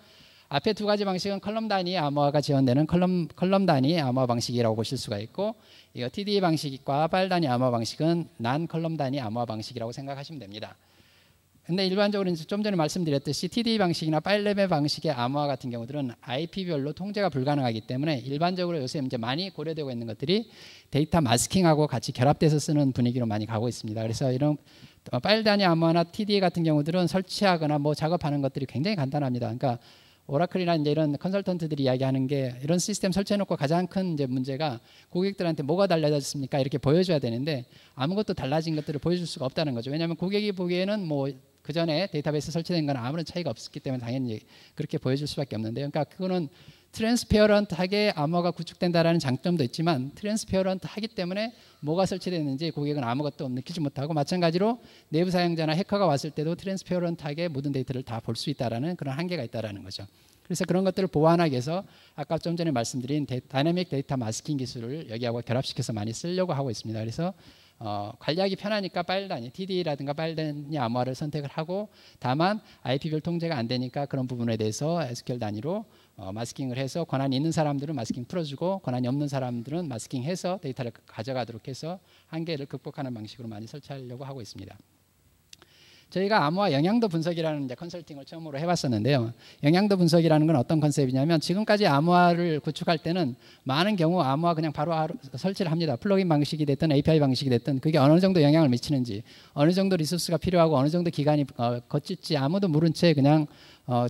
앞에 두 가지 방식은 컬럼 단위 암호화가 지원되는 컬럼 단위 암호화 방식이라고 보실 수가 있고 이거 TDE 방식과 파일 단위 암호화 방식은 난 컬럼 단위 암호화 방식이라고 생각하시면 됩니다. 근데 일반적으로 이제 좀 전에 말씀드렸듯이 TDE 방식이나 파일 레벨 방식의 암호화 같은 경우들은 IP별로 통제가 불가능하기 때문에 일반적으로 요새 이제 많이 고려되고 있는 것들이 데이터 마스킹하고 같이 결합돼서 쓰는 분위기로 많이 가고 있습니다. 그래서 이런 파일 단위 암호화나 TDE 같은 경우들은 설치하거나 뭐 작업하는 것들이 굉장히 간단합니다. 그러니까 오라클이나 이제 이런 컨설턴트들이 이야기하는 게 이런 시스템 설치해놓고 가장 큰 이제 문제가 고객들한테 뭐가 달라졌습니까? 이렇게 보여줘야 되는데 아무것도 달라진 것들을 보여줄 수가 없다는 거죠. 왜냐하면 고객이 보기에는 뭐 그 전에 데이터베이스 설치된 건 아무런 차이가 없었기 때문에 당연히 그렇게 보여줄 수밖에 없는데요. 그러니까 그거는 트랜스페어런트하게 암호가 구축된다라는 장점도 있지만 트랜스페어런트하기 때문에 뭐가 설치됐는지 고객은 아무것도 느끼지 못하고, 마찬가지로 내부 사용자나 해커가 왔을 때도 트랜스페어런트하게 모든 데이터를 다 볼 수 있다라는 그런 한계가 있다라는 거죠. 그래서 그런 것들을 보완하기 위해서 아까 좀 전에 말씀드린 다이내믹 데이터 마스킹 기술을 여기하고 결합시켜서 많이 쓰려고 하고 있습니다. 그래서 관리하기 편하니까 파일 단위, TD라든가 파일 단위 암호화를 선택을 하고, 다만 IP별 통제가 안 되니까 그런 부분에 대해서 SQL 단위로 마스킹을 해서 권한이 있는 사람들은 마스킹 풀어주고 권한이 없는 사람들은 마스킹해서 데이터를 가져가도록 해서 한계를 극복하는 방식으로 많이 설치하려고 하고 있습니다. 저희가 암호화 영향도 분석이라는 이제 컨설팅을 처음으로 해봤었는데요. 영향도 분석이라는 건 어떤 컨셉이냐면, 지금까지 암호화를 구축할 때는 많은 경우 암호화 그냥 바로 설치를 합니다. 플러그인 방식이 됐든 API 방식이 됐든 그게 어느 정도 영향을 미치는지, 어느 정도 리소스가 필요하고 어느 정도 기간이 거칠지 아무도 모른 채 그냥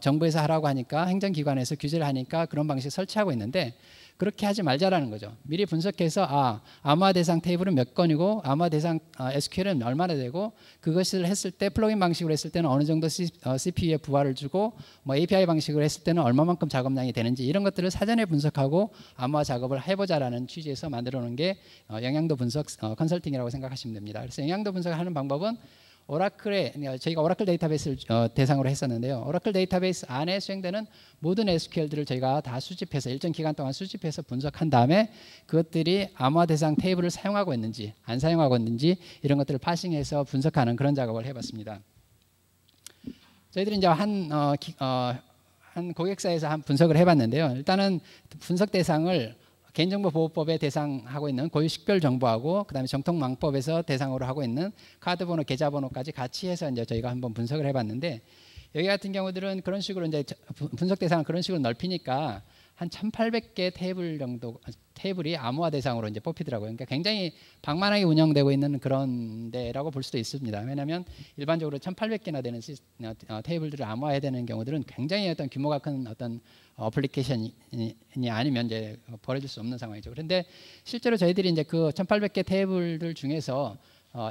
정부에서 하라고 하니까, 행정기관에서 규제를 하니까 그런 방식 설치하고 있는데, 그렇게 하지 말자라는 거죠. 미리 분석해서 암호화 대상 테이블은 몇 건이고 암호화 대상 SQL은 얼마나 되고, 그것을 했을 때 플러그인 방식으로 했을 때는 어느 정도 CPU에 부하를 주고, 뭐 API 방식으로 했을 때는 얼마만큼 작업량이 되는지, 이런 것들을 사전에 분석하고 암호화 작업을 해보자라는 취지에서 만들어 놓은 게 영향도 분석 컨설팅이라고 생각하시면 됩니다. 그래서 영향도 분석을 하는 방법은 저희가 오라클 데이터베이스를 대상으로 했었는데요. 오라클 데이터베이스 안에 수행되는 모든 SQL들을 저희가 다 수집해서 일정 기간 동안 수집해서 분석한 다음에 그것들이 암호화 대상 테이블을 사용하고 있는지 안 사용하고 있는지 이런 것들을 파싱해서 분석하는 그런 작업을 해봤습니다. 저희들이 이제 한 고객사에서 한 분석을 해봤는데요. 일단은 분석 대상을 개인정보보호법에 대상하고 있는 고유 식별 정보하고, 그다음에 정통망법에서 대상으로 하고 있는 카드번호, 계좌번호까지 같이 해서 이제 저희가 한번 분석을 해봤는데, 여기 같은 경우들은 그런 식으로 이제 분석 대상을 그런 식으로 넓히니까 한 1,800개 테이블이 암호화 대상으로 이제 뽑히더라고요. 그러니까 굉장히 방만하게 운영되고 있는 그런 데라고 볼 수도 있습니다. 왜냐하면 일반적으로 1,800개나 되는 테이블들을 암호화해야 되는 경우들은 굉장히 어떤 규모가 큰 어떤 어플리케이션이 아니면 이제 벌어질 수 없는 상황이죠. 그런데 실제로 저희들이 이제 그 1,800개 테이블들 중에서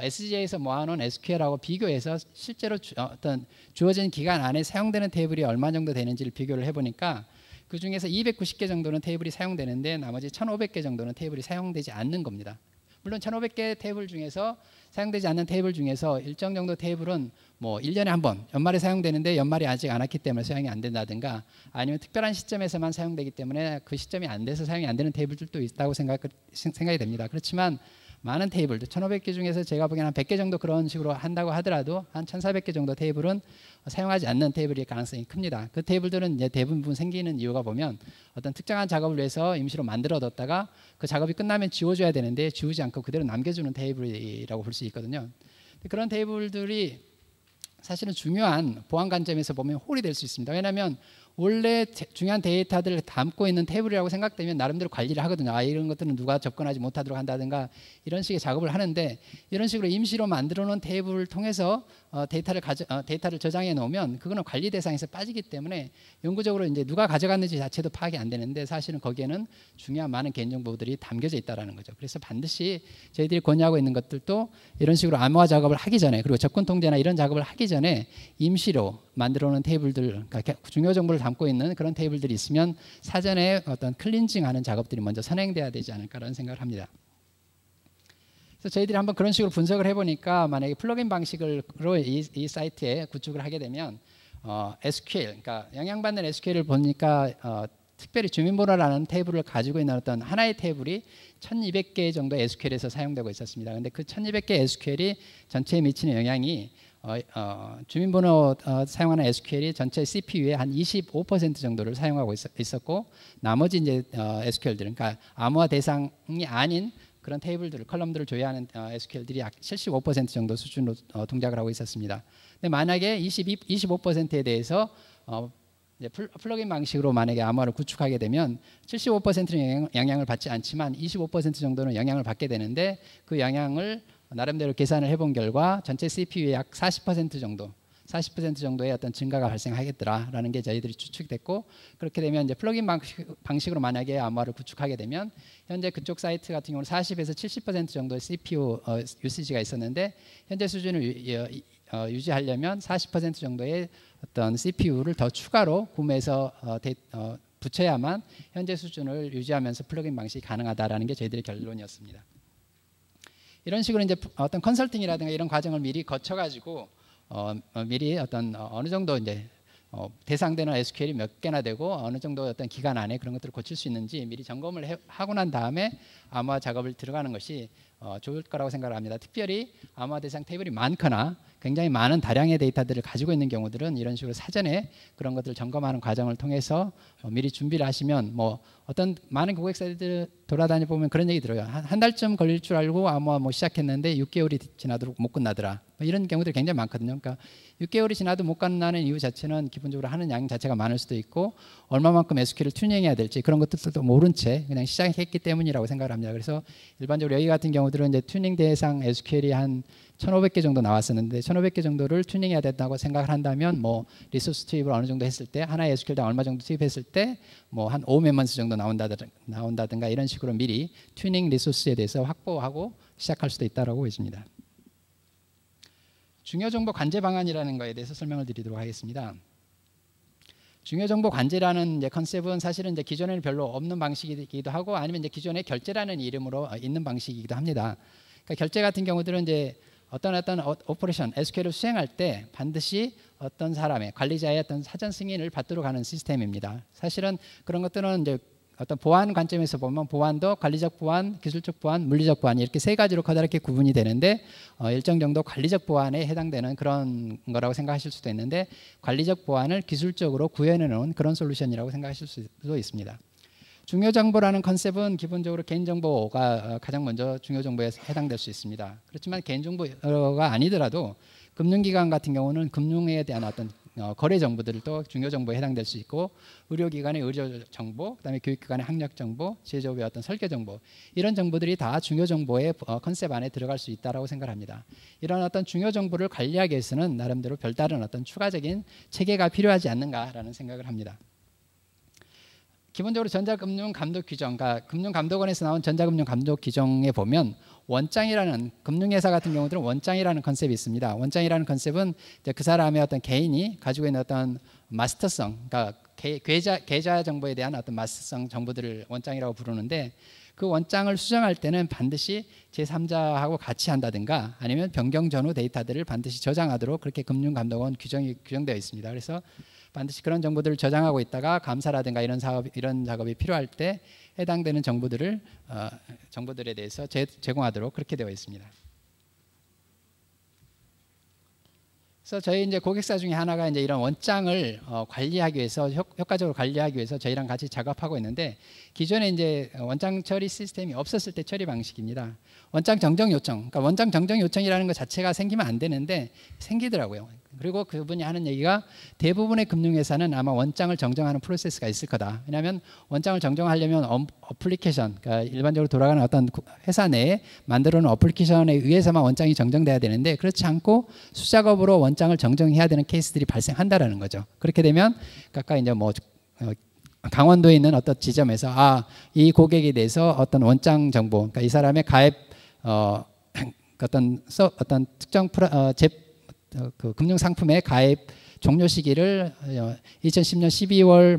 SG에서 모아놓은 SQL하고 비교해서 실제로 어떤 주어진 기간 안에 사용되는 테이블이 얼마 정도 되는지를 비교를 해보니까, 그 중에서 290개 정도는 테이블이 사용되는데 나머지 1,500개 정도는 테이블이 사용되지 않는 겁니다. 물론 1,500개 테이블 중에서 사용되지 않는 테이블 중에서 일정 정도 테이블은 뭐 1년에 한 번 연말에 사용되는데 연말이 아직 안 왔기 때문에 사용이 안 된다든가, 아니면 특별한 시점에서만 사용되기 때문에 그 시점이 안 돼서 사용이 안 되는 테이블들도 있다고 생각이 됩니다. 그렇지만 많은 테이블들 1,500개 중에서 제가 보기에는 한 100개 정도 그런 식으로 한다고 하더라도 한 1,400개 정도 테이블은 사용하지 않는 테이블일 가능성이 큽니다. 그 테이블들은 이제 대부분 생기는 이유가 보면 어떤 특정한 작업을 위해서 임시로 만들어뒀다가 그 작업이 끝나면 지워줘야 되는데 지우지 않고 그대로 남겨주는 테이블이라고 볼 수 있거든요. 그런 테이블들이 사실은 중요한 보안 관점에서 보면 홀이 될 수 있습니다. 왜냐하면 원래 중요한 데이터들을 담고 있는 테이블이라고 생각되면 나름대로 관리를 하거든요. 이런 것들은 누가 접근하지 못하도록 한다든가 이런 식의 작업을 하는데, 이런 식으로 임시로 만들어 놓은 테이블을 통해서 데이터를 저장해 놓으면 그거는 관리 대상에서 빠지기 때문에 영구적으로 이제 누가 가져갔는지 자체도 파악이 안 되는데, 사실은 거기에는 중요한 많은 개인정보들이 담겨져 있다는 거죠. 그래서 반드시 저희들이 권유하고 있는 것들도 이런 식으로 암호화 작업을 하기 전에, 그리고 접근 통제나 이런 작업을 하기 전에 임시로 만들어 놓은 테이블들, 그러니까 중요 정보를 담고 있는 그런 테이블들이 있으면 사전에 어떤 클린징하는 작업들이 먼저 선행돼야 되지 않을까라는 생각을 합니다. 그래서 저희들이 한번 그런 식으로 분석을 해보니까, 만약에 플러그인 방식으로 이 사이트에 구축을 하게 되면 SQL, 그러니까 영향받는 SQL을 보니까 특별히 주민번호라는 테이블을 가지고 있는 어떤 하나의 테이블이 1,200개 정도 SQL에서 사용되고 있었습니다. 그런데 그 1,200개 SQL이 전체에 미치는 영향이 주민번호 사용하는 SQL이 전체 CPU의 한 25% 정도를 사용하고 있었고, 나머지 이제 SQL들은, 그러니까 암호화 대상이 아닌 그런 테이블들을, 컬럼들을 조회하는 SQL들이 약 75% 정도 수준으로 동작을 하고 있었습니다. 근데 만약에 25%에 대해서 이제 플러그인 방식으로 만약에 암호화를 구축하게 되면 75%는 영향을 받지 않지만 25% 정도는 영향을 받게 되는데, 그 영향을 나름대로 계산을 해본 결과 전체 CPU의 약 40% 정도의 어떤 증가가 발생하겠더라라는 게 저희들이 추측됐고, 그렇게 되면 이제 플러그인 방식으로 만약에 암호화를 구축하게 되면 현재 그쪽 사이트 같은 경우는 40에서 70% 정도의 CPU 유시지가 있었는데, 현재 수준을 유지하려면 40% 정도의 어떤 CPU를 더 추가로 구매해서 붙여야만 현재 수준을 유지하면서 플러그인 방식이 가능하다라는 게 저희들의 결론이었습니다. 이런 식으로 이제 어떤 컨설팅이라든가 이런 과정을 미리 거쳐가지고 미리 어느 정도 이제 대상되는 SQL이 몇 개나 되고 어느 정도 어떤 기간 안에 그런 것들을 고칠 수 있는지 미리 점검을 하고 난 다음에 암호화 작업을 들어가는 것이 좋을 거라고 생각을 합니다. 특별히 암호화 대상 테이블이 많거나 굉장히 많은 다량의 데이터들을 가지고 있는 경우들은 이런 식으로 사전에 그런 것들을 점검하는 과정을 통해서 미리 준비를 하시면 뭐 어떤 많은 고객사들 돌아다니 보면 그런 얘기 들어요. 한 달쯤 걸릴 줄 알고 암호화 시작했는데 6개월이 지나도록 못 끝나더라. 이런 경우들이 굉장히 많거든요. 그러니까 6개월이 지나도 못 끝나는 이유 자체는 기본적으로 하는 양 자체가 많을 수도 있고 얼마만큼 SQL을 튜닝해야 될지 그런 것들도 모른 채 그냥 시작했기 때문이라고 생각을 합니다. 그래서 일반적으로 여기 같은 경우들은 이제 튜닝 대상 SQL이 한 1,500개 정도 나왔었는데 1,500개 정도를 튜닝해야 된다고 생각을 한다면 뭐 리소스 투입을 어느 정도 했을 때 하나의 SQL당 얼마 정도 투입했을 때 뭐 한 5몇만스 정도 나온다든가 이런 식으로 미리 튜닝 리소스에 대해서 확보하고 시작할 수도 있다고 있습니다. 중요정보 관제 방안이라는 거에 대해서 설명을 드리도록 하겠습니다. 중요정보 관제라는 이제 컨셉은 사실은 이제 기존에는 별로 없는 방식이기도 하고 아니면 이제 기존에 결제라는 이름으로 있는 방식이기도 합니다. 그러니까 결제 같은 경우들은 이제 어떤 오퍼레이션 SQL을 수행할 때 반드시 어떤 사람의 관리자의 어떤 사전 승인을 받도록 하는 시스템입니다. 사실은 그런 것들은 이제 어떤 보안 관점에서 보면 보안도 관리적 보안, 기술적 보안, 물리적 보안 이렇게 세 가지로 커다랗게 구분이 되는데 일정 정도 관리적 보안에 해당되는 그런 거라고 생각하실 수도 있는데 관리적 보안을 기술적으로 구현해 놓은 그런 솔루션이라고 생각하실 수도 있습니다. 중요정보라는 컨셉은 기본적으로 개인정보가 가장 먼저 중요정보에 해당될 수 있습니다. 그렇지만 개인정보가 아니더라도 금융기관 같은 경우는 금융에 대한 어떤 거래 정보들도 중요정보에 해당될 수 있고 의료기관의 의료정보, 그다음에 교육기관의 학력정보, 제조업의 어떤 설계정보 이런 정보들이 다 중요정보의 컨셉 안에 들어갈 수 있다고 생각합니다. 이런 어떤 중요정보를 관리하기 위해서는 나름대로 별다른 어떤 추가적인 체계가 필요하지 않는가라는 생각을 합니다. 기본적으로 전자금융감독규정, 그러니까 금융감독원에서 나온 전자금융감독규정에 보면 원장이라는 금융회사 같은 경우들은 원장이라는 컨셉이 있습니다. 원장이라는 컨셉은 이제 그 사람의 어떤 개인이 가지고 있는 어떤 마스터성, 그러니까 계좌 정보에 대한 어떤 마스터성 정보들을 원장이라고 부르는데 그 원장을 수정할 때는 반드시 제3자하고 같이 한다든가 아니면 변경 전후 데이터들을 반드시 저장하도록 그렇게 금융감독원 규정이 규정되어 있습니다. 그래서 반드시 그런 정보들을 저장하고 있다가 감사라든가 이런 작업이 필요할 때 해당되는 정보들에 대해서 제공하도록 그렇게 되어 있습니다. 그래서 저희 이제 고객사 중에 하나가 이제 이런 원장을 관리하기 위해서 효과적으로 관리하기 위해서 저희랑 같이 작업하고 있는데 기존에 이제 원장 처리 시스템이 없었을 때 처리 방식입니다. 원장 정정 요청, 그러니까 원장 정정 요청이라는 것 자체가 생기면 안 되는데 생기더라고요. 그리고 그분이 하는 얘기가 대부분의 금융회사는 아마 원장을 정정하는 프로세스가 있을 거다. 왜냐하면 원장을 정정하려면 어플리케이션, 그러니까 일반적으로 돌아가는 어떤 회사 내에 만들어 놓은 어플리케이션에 의해서만 원장이 정정돼야 되는데 그렇지 않고 수작업으로 원장을 정정해야 되는 케이스들이 발생한다라는 거죠. 그렇게 되면 아까 이제 뭐 강원도에 있는 어떤 지점에서 이 고객에 대해서 어떤 원장 정보, 그러니까 이 사람의 가입 어떤 특정 그 금융 상품의 가입 종료 시기를 2010년 12월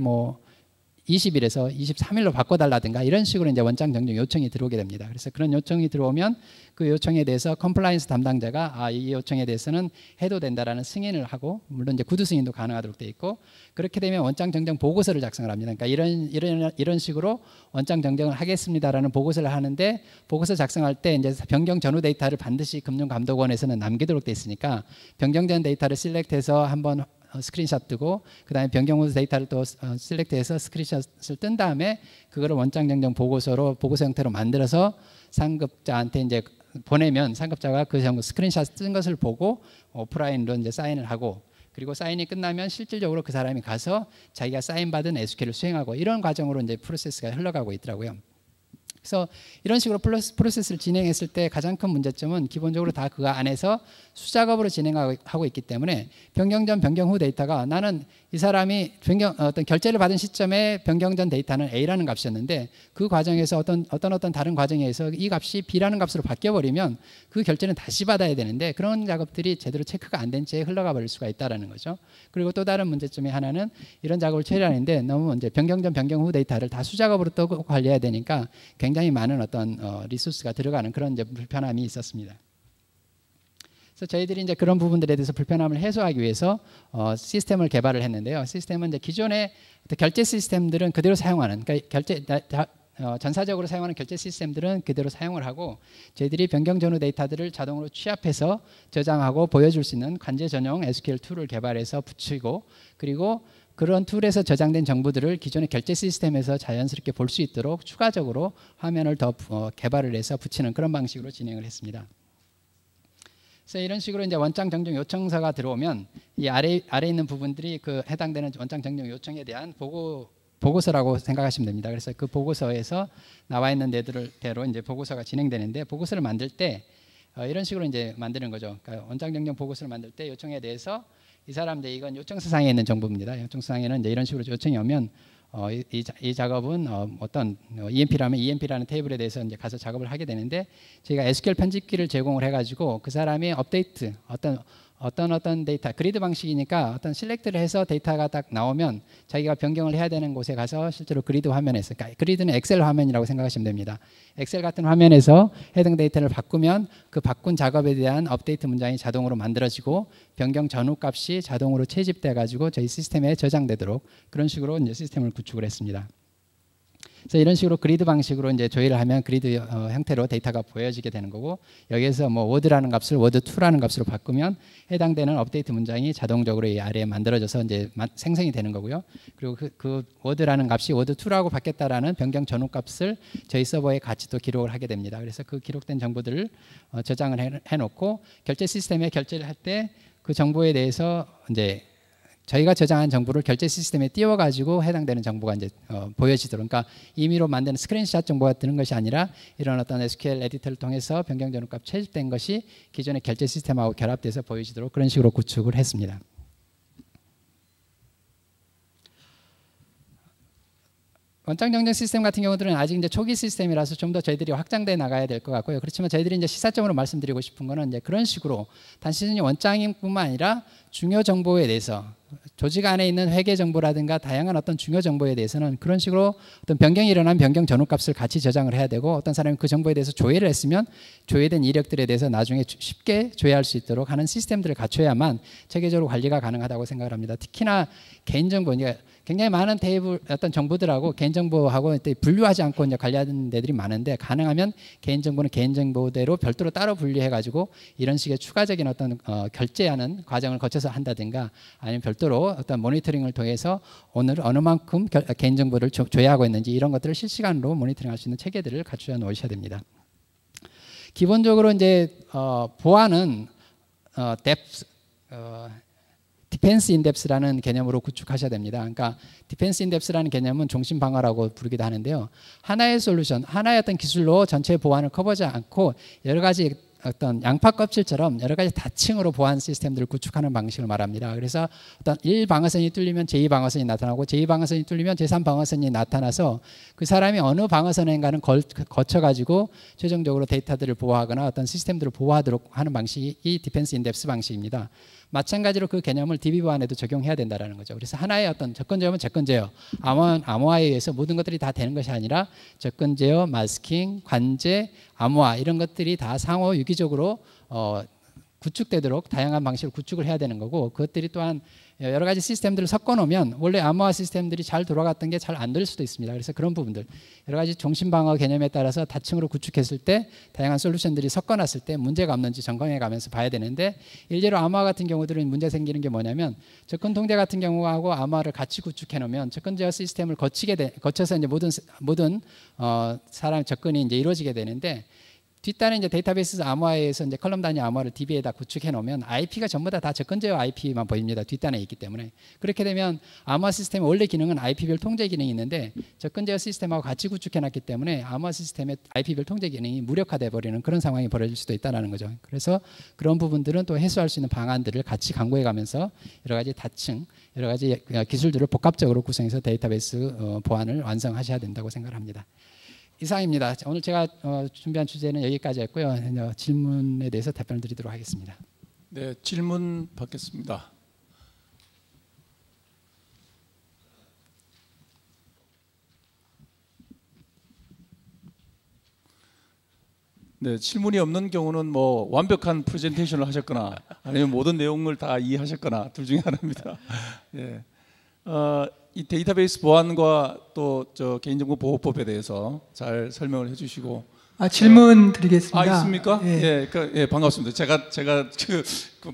20일에서 23일로 바꿔달라든가 이런 식으로 이제 원장 정정 요청이 들어오게 됩니다. 그래서 그런 요청이 들어오면 그 요청에 대해서 컴플라이언스 담당자가 이 요청에 대해서는 해도 된다라는 승인을 하고 물론 이제 구두 승인도 가능하도록 돼 있고 그렇게 되면 원장 정정 보고서를 작성을 합니다. 그러니까 이런 식으로 원장 정정을 하겠습니다라는 보고서를 하는데 보고서 작성할 때 이제 변경 전후 데이터를 반드시 금융감독원에서는 남기도록 돼 있으니까 변경된 데이터를 셀렉트해서 한번 스크린샷 뜨고 그다음에 변경 후 데이터를 또 셀렉트해서 스크린샷을 뜬 다음에 그거를 원장 정정 보고서 형태로 만들어서 상급자한테 이제 보내면 상급자가 그 스크린샷 뜬 것을 보고 오프라인으로 이제 사인을 하고 그리고 사인이 끝나면 실질적으로 그 사람이 가서 자기가 사인 받은 SQL을 수행하고 이런 과정으로 이제 프로세스가 흘러가고 있더라고요. 그래서 이런 식으로 프로세스를 진행했을 때 가장 큰 문제점은 기본적으로 다 그 안에서 수작업으로 진행하고 있기 때문에 변경 전 변경 후 데이터가 나는 이 사람이 어떤 결제를 받은 시점에 변경 전 데이터는 A라는 값이었는데 그 과정에서 어떤 다른 과정에 의해서 이 값이 B라는 값으로 바뀌어버리면 그 결제는 다시 받아야 되는데 그런 작업들이 제대로 체크가 안 된 채 흘러가 버릴 수가 있다는 거죠. 그리고 또 다른 문제점의 하나는 이런 작업을 처리하는데 너무 이제 변경 전 변경 후 데이터를 다 수작업으로 또 관리해야 되니까 굉장히 많은 어떤 리소스가 들어가는 그런 이제 불편함이 있었습니다. 그래서 저희들이 이제 그런 부분들에 대해서 불편함을 해소하기 위해서 시스템을 개발을 했는데요. 시스템은 이제 기존의 결제 시스템들은 그대로 사용하는, 그러니까 전사적으로 사용하는 결제 시스템들은 그대로 사용을 하고 저희들이 변경 전후 데이터들을 자동으로 취합해서 저장하고 보여줄 수 있는 관제 전용 SQL 툴을 개발해서 붙이고 그리고 그런 툴에서 저장된 정보들을 기존의 결제 시스템에서 자연스럽게 볼 수 있도록 추가적으로 화면을 더 개발을 해서 붙이는 그런 방식으로 진행을 했습니다. 그래서 이런 식으로 이제 원장 정정 요청서가 들어오면 이 아래 있는 부분들이 그 해당되는 원장 정정 요청에 대한 보고서라고 생각하시면 됩니다. 그래서 그 보고서에서 나와 있는 대로 이제 보고서가 진행되는데 보고서를 만들 때 이런 식으로 이제 만드는 거죠. 그러니까 원장 정정 보고서를 만들 때 요청에 대해서 이 사람들 이건 요청서상에 있는 정보입니다. 요청서상에는 이제 이런 식으로 요청이 오면 이 작업은 어떤 EMP라면 EMP라는 테이블에 대해서 이제 가서 작업을 하게 되는데 저희가 SQL 편집기를 제공을 해가지고 그 사람이 업데이트 어떤 데이터 그리드 방식이니까 어떤 실렉트를 해서 데이터가 딱 나오면 자기가 변경을 해야 되는 곳에 가서 실제로 그리드 화면에서 그러니까 그리드는 엑셀 화면이라고 생각하시면 됩니다. 엑셀 같은 화면에서 해당 데이터를 바꾸면 그 바꾼 작업에 대한 업데이트 문장이 자동으로 만들어지고 변경 전후 값이 자동으로 채집돼 가지고 저희 시스템에 저장되도록 그런 식으로 이제 시스템을 구축을 했습니다. 그래서 이런 식으로 그리드 방식으로 이제 조회를 하면 그리드 형태로 데이터가 보여지게 되는 거고 여기에서 뭐 워드라는 값을 워드2라는 값으로 바꾸면 해당되는 업데이트 문장이 자동적으로 이 아래에 만들어져서 이제 생성이 되는 거고요. 그리고 그 워드라는 값이 워드2라고 바뀌었다라는 변경 전후 값을 저희 서버에 같이 또 기록을 하게 됩니다. 그래서 그 기록된 정보들을 저장을 해놓고 결제 시스템에 결제를 할 때 그 정보에 대해서 이제 저희가 저장한 정보를 결제 시스템에 띄워가지고 해당되는 정보가 이제 보여지도록 그러니까 임의로 만드는 스크린샷 정보가 뜨는 것이 아니라 이런 어떤 SQL 에디터를 통해서 변경 전후 값 채집된 것이 기존의 결제 시스템하고 결합돼서 보여지도록 그런 식으로 구축을 했습니다. 원장 정정 시스템 같은 경우들은 아직 이제 초기 시스템이라서 좀 더 저희들이 확장돼 나가야 될 것 같고요. 그렇지만 저희들이 이제 시사점으로 말씀드리고 싶은 거는 이제 그런 식으로 단순히 원장님뿐만 아니라 중요 정보에 대해서 조직 안에 있는 회계 정보라든가 다양한 어떤 중요 정보에 대해서는 그런 식으로 어떤 변경이 일어난 변경 전후 값을 같이 저장을 해야 되고 어떤 사람이 그 정보에 대해서 조회를 했으면 조회된 이력들에 대해서 나중에 쉽게 조회할 수 있도록 하는 시스템들을 갖춰야만 체계적으로 관리가 가능하다고 생각을 합니다. 특히나 개인정보, 굉장히 많은 테이블 어떤 정보들하고 개인정보하고 분류하지 않고 이제 관리하는 데들이 많은데 가능하면 개인정보는 개인정보대로 별도로 따로 분리해가지고 이런 식의 추가적인 어떤 결제하는 과정을 거쳐서 한다든가 아니면 별도로 어떤 모니터링을 통해서 오늘 어느 만큼 개인정보를 조회하고 있는지 이런 것들을 실시간으로 모니터링할 수 있는 체계들을 갖추어 놓으셔야 됩니다. 기본적으로 이제 보안은 디펜스 인뎁스라는 개념으로 구축하셔야 됩니다. 그러니까 디펜스 인뎁스라는 개념은 종신 방어라고 부르기도 하는데요. 하나의 솔루션, 하나의 어떤 기술로 전체 보안을 커버하지 않고 여러 가지 어떤 양파 껍질처럼 여러 가지 다층으로 보안 시스템들을 구축하는 방식을 말합니다. 그래서 어떤 1방어선이 뚫리면 제2방어선이 나타나고 제2방어선이 뚫리면 제3방어선이 나타나서 그 사람이 어느 방어선인가는 거쳐가지고 최종적으로 데이터들을 보호하거나 어떤 시스템들을 보호하도록 하는 방식이 이 디펜스 인뎁스 방식입니다. 마찬가지로 그 개념을 DB 보안에도 적용해야 된다는 거죠. 그래서 하나의 어떤 접근 제어면 접근 제어, 암호화에 의해서 모든 것들이 다 되는 것이 아니라 접근 제어, 마스킹, 관제, 암호화 이런 것들이 다 상호 유기적으로 구축되도록 다양한 방식으로 구축을 해야 되는 거고 그것들이 또한 여러 가지 시스템들을 섞어 놓으면 원래 암호화 시스템들이 잘 돌아갔던 게 잘 안 될 수도 있습니다. 그래서 그런 부분들 여러 가지 종신방어 개념에 따라서 다층으로 구축했을 때 다양한 솔루션들이 섞어놨을 때 문제가 없는지 점검해 가면서 봐야 되는데 일례로 암호화 같은 경우들은 문제 생기는 게 뭐냐면 접근 통제 같은 경우하고 암호화를 같이 구축해 놓으면 접근 제어 시스템을 거쳐서 이제 모든 사람 접근이 이제 이루어지게 되는데 뒷단에 이제 데이터베이스 암호화에서 이제 컬럼 단위 암호화를 DB에다 구축해 놓으면 IP가 전부 다 접근제어 IP만 보입니다. 뒷단에 있기 때문에. 그렇게 되면 암호화 시스템의 원래 기능은 IP별 통제 기능이 있는데 접근제어 시스템하고 같이 구축해 놨기 때문에 암호화 시스템의 IP별 통제 기능이 무력화돼 버리는 그런 상황이 벌어질 수도 있다는 거죠. 그래서 그런 부분들은 또 해소할 수 있는 방안들을 같이 강구해 가면서 여러 가지 다층, 여러 가지 기술들을 복합적으로 구성해서 데이터베이스 보안을 완성하셔야 된다고 생각합니다. 이상입니다. 오늘 제가 준비한 주제는 여기까지였고요. 질문에 대해서 답변을 드리도록 하겠습니다. 네, 질문 받겠습니다. 네, 질문이 없는 경우는 뭐 완벽한 프레젠테이션을 하셨거나 아니면 모든 내용을 다 이해하셨거나 둘 중에 하나입니다. 예. 이 데이터베이스 보안과 또 개인정보보호법에 대해서 잘 설명을 해주시고. 질문 드리겠습니다. 있습니까? 예. 예, 반갑습니다. 제가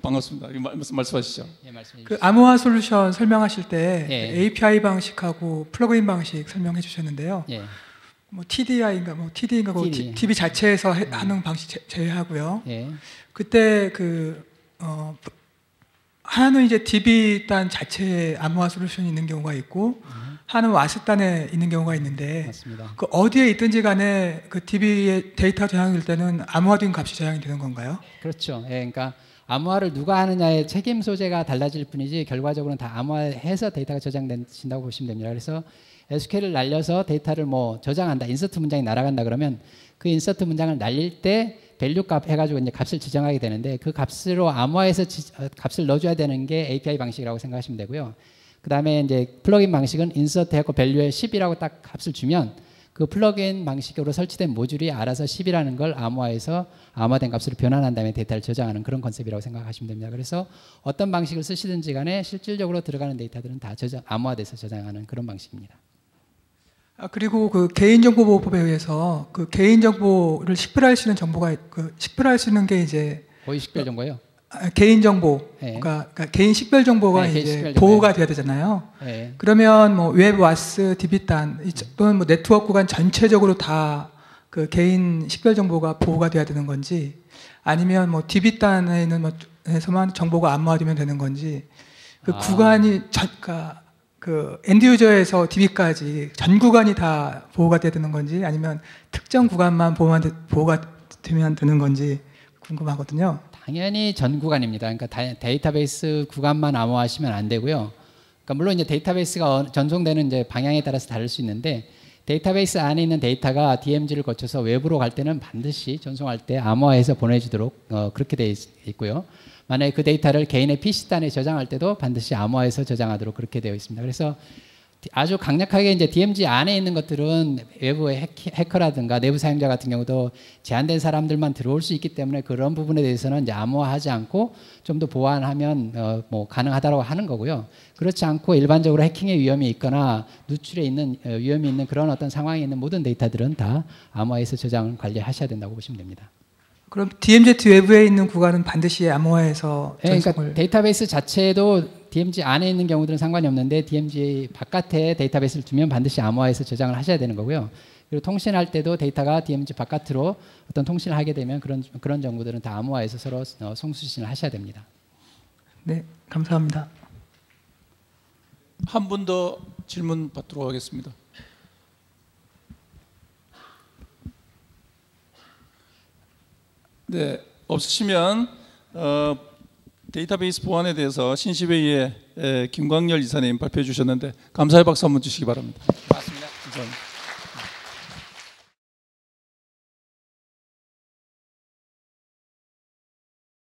반갑습니다. 말씀하시죠. 예, 말씀해 그 암호화 솔루션 설명하실 때 예. API 방식하고 플러그인 방식 설명해 주셨는데요. 예. 뭐 TDI인가 뭐 TD인가 뭐 TD. DB 자체에서 하는 방식 제외하고요. 예. 그때 하나는 이제 DB 단 자체에 암호화 솔루션이 있는 경우가 있고 하나는 와스 단에 있는 경우가 있는데 맞습니다. 그 어디에 있든지 간에 그 DB의 데이터 저장이 될 때는 암호화된 값이 저장이 되는 건가요? 그렇죠. 예, 그러니까 암호화를 누가 하느냐의 책임 소재가 달라질 뿐이지 결과적으로는 다 암호화해서 데이터가 저장된다고 보시면 됩니다. 그래서 SQL을 날려서 데이터를 뭐 저장한다, 인서트 문장이 날아간다 그러면 그 인서트 문장을 날릴 때 밸류 값 해가지고 이제 값을 지정하게 되는데 그 값으로 암호화해서 값을 넣어줘야 되는 게 API 방식이라고 생각하시면 되고요. 그 다음에 이제 플러그인 방식은 인서트 하고 밸류에 10이라고 딱 값을 주면 그 플러그인 방식으로 설치된 모듈이 알아서 10이라는 걸 암호화해서 암호화된 값으로 변환한 다음에 데이터를 저장하는 그런 컨셉이라고 생각하시면 됩니다. 그래서 어떤 방식을 쓰시든지 간에 실질적으로 들어가는 데이터들은 다 암호화돼서 저장하는 그런 방식입니다. 그리고 그 개인정보보호법에 의해서 그 개인정보를 식별할 수 있는 정보가 식별할 수 있는 게 이제 고의 식별 정보요? 개인정보, 네. 그러니까 개인 식별 정보가 네, 개인 이제 식별 보호가 돼야 되잖아요. 네. 그러면 뭐 웹, 와스, DB단 또는 뭐 네트워크 구간 전체적으로 다 그 개인 식별 정보가 보호가 돼야 되는 건지 아니면 뭐 DB단에는 뭐 에서만 정보가 암호화되면 되는 건지 그 구간이 그러니까 그 엔드 유저에서 DB까지 전 구간이 다 보호가 돼야 되는 건지 아니면 특정 구간만 보호가 되면 되는 건지 궁금하거든요. 당연히 전 구간입니다. 그러니까 데이터베이스 구간만 암호화하시면 안 되고요. 그러니까 물론 이제 데이터베이스가 전송되는 이제 방향에 따라서 다를 수 있는데 데이터베이스 안에 있는 데이터가 DMZ를 거쳐서 외부로 갈 때는 반드시 전송할 때 암호화해서 보내주도록 그렇게 되어 있고요. 만약에 그 데이터를 개인의 PC단에 저장할 때도 반드시 암호화해서 저장하도록 그렇게 되어 있습니다. 그래서 아주 강력하게 이제 DMZ 안에 있는 것들은 외부의 해커라든가 내부 사용자 같은 경우도 제한된 사람들만 들어올 수 있기 때문에 그런 부분에 대해서는 이제 암호화하지 않고 좀 더 보완하면 뭐 가능하다고 하는 거고요. 그렇지 않고 일반적으로 해킹의 위험이 있거나 누출에 있는 위험이 있는 그런 어떤 상황에 있는 모든 데이터들은 다 암호화해서 저장을 관리하셔야 된다고 보시면 됩니다. 그럼 DMZ 외부에 있는 구간은 반드시 암호화해서 전송을. 그러니까 데이터베이스 자체도 DMZ 안에 있는 경우들은 상관이 없는데 DMZ 바깥에 데이터베이스를 두면 반드시 암호화해서 저장을 하셔야 되는 거고요. 그리고 통신할 때도 데이터가 DMZ 바깥으로 어떤 통신을 하게 되면 그런 정보들은 다 암호화해서 서로 송수신을 하셔야 됩니다. 네, 감사합니다. 한 분 더 질문 받도록 하겠습니다. 네, 없으시면 데이터베이스 보안에 대해서 신시회의에 김광열 이사님 발표해 주셨는데 감사의 박수 한번 주시기 바랍니다. 고맙습니다. 감사합니다.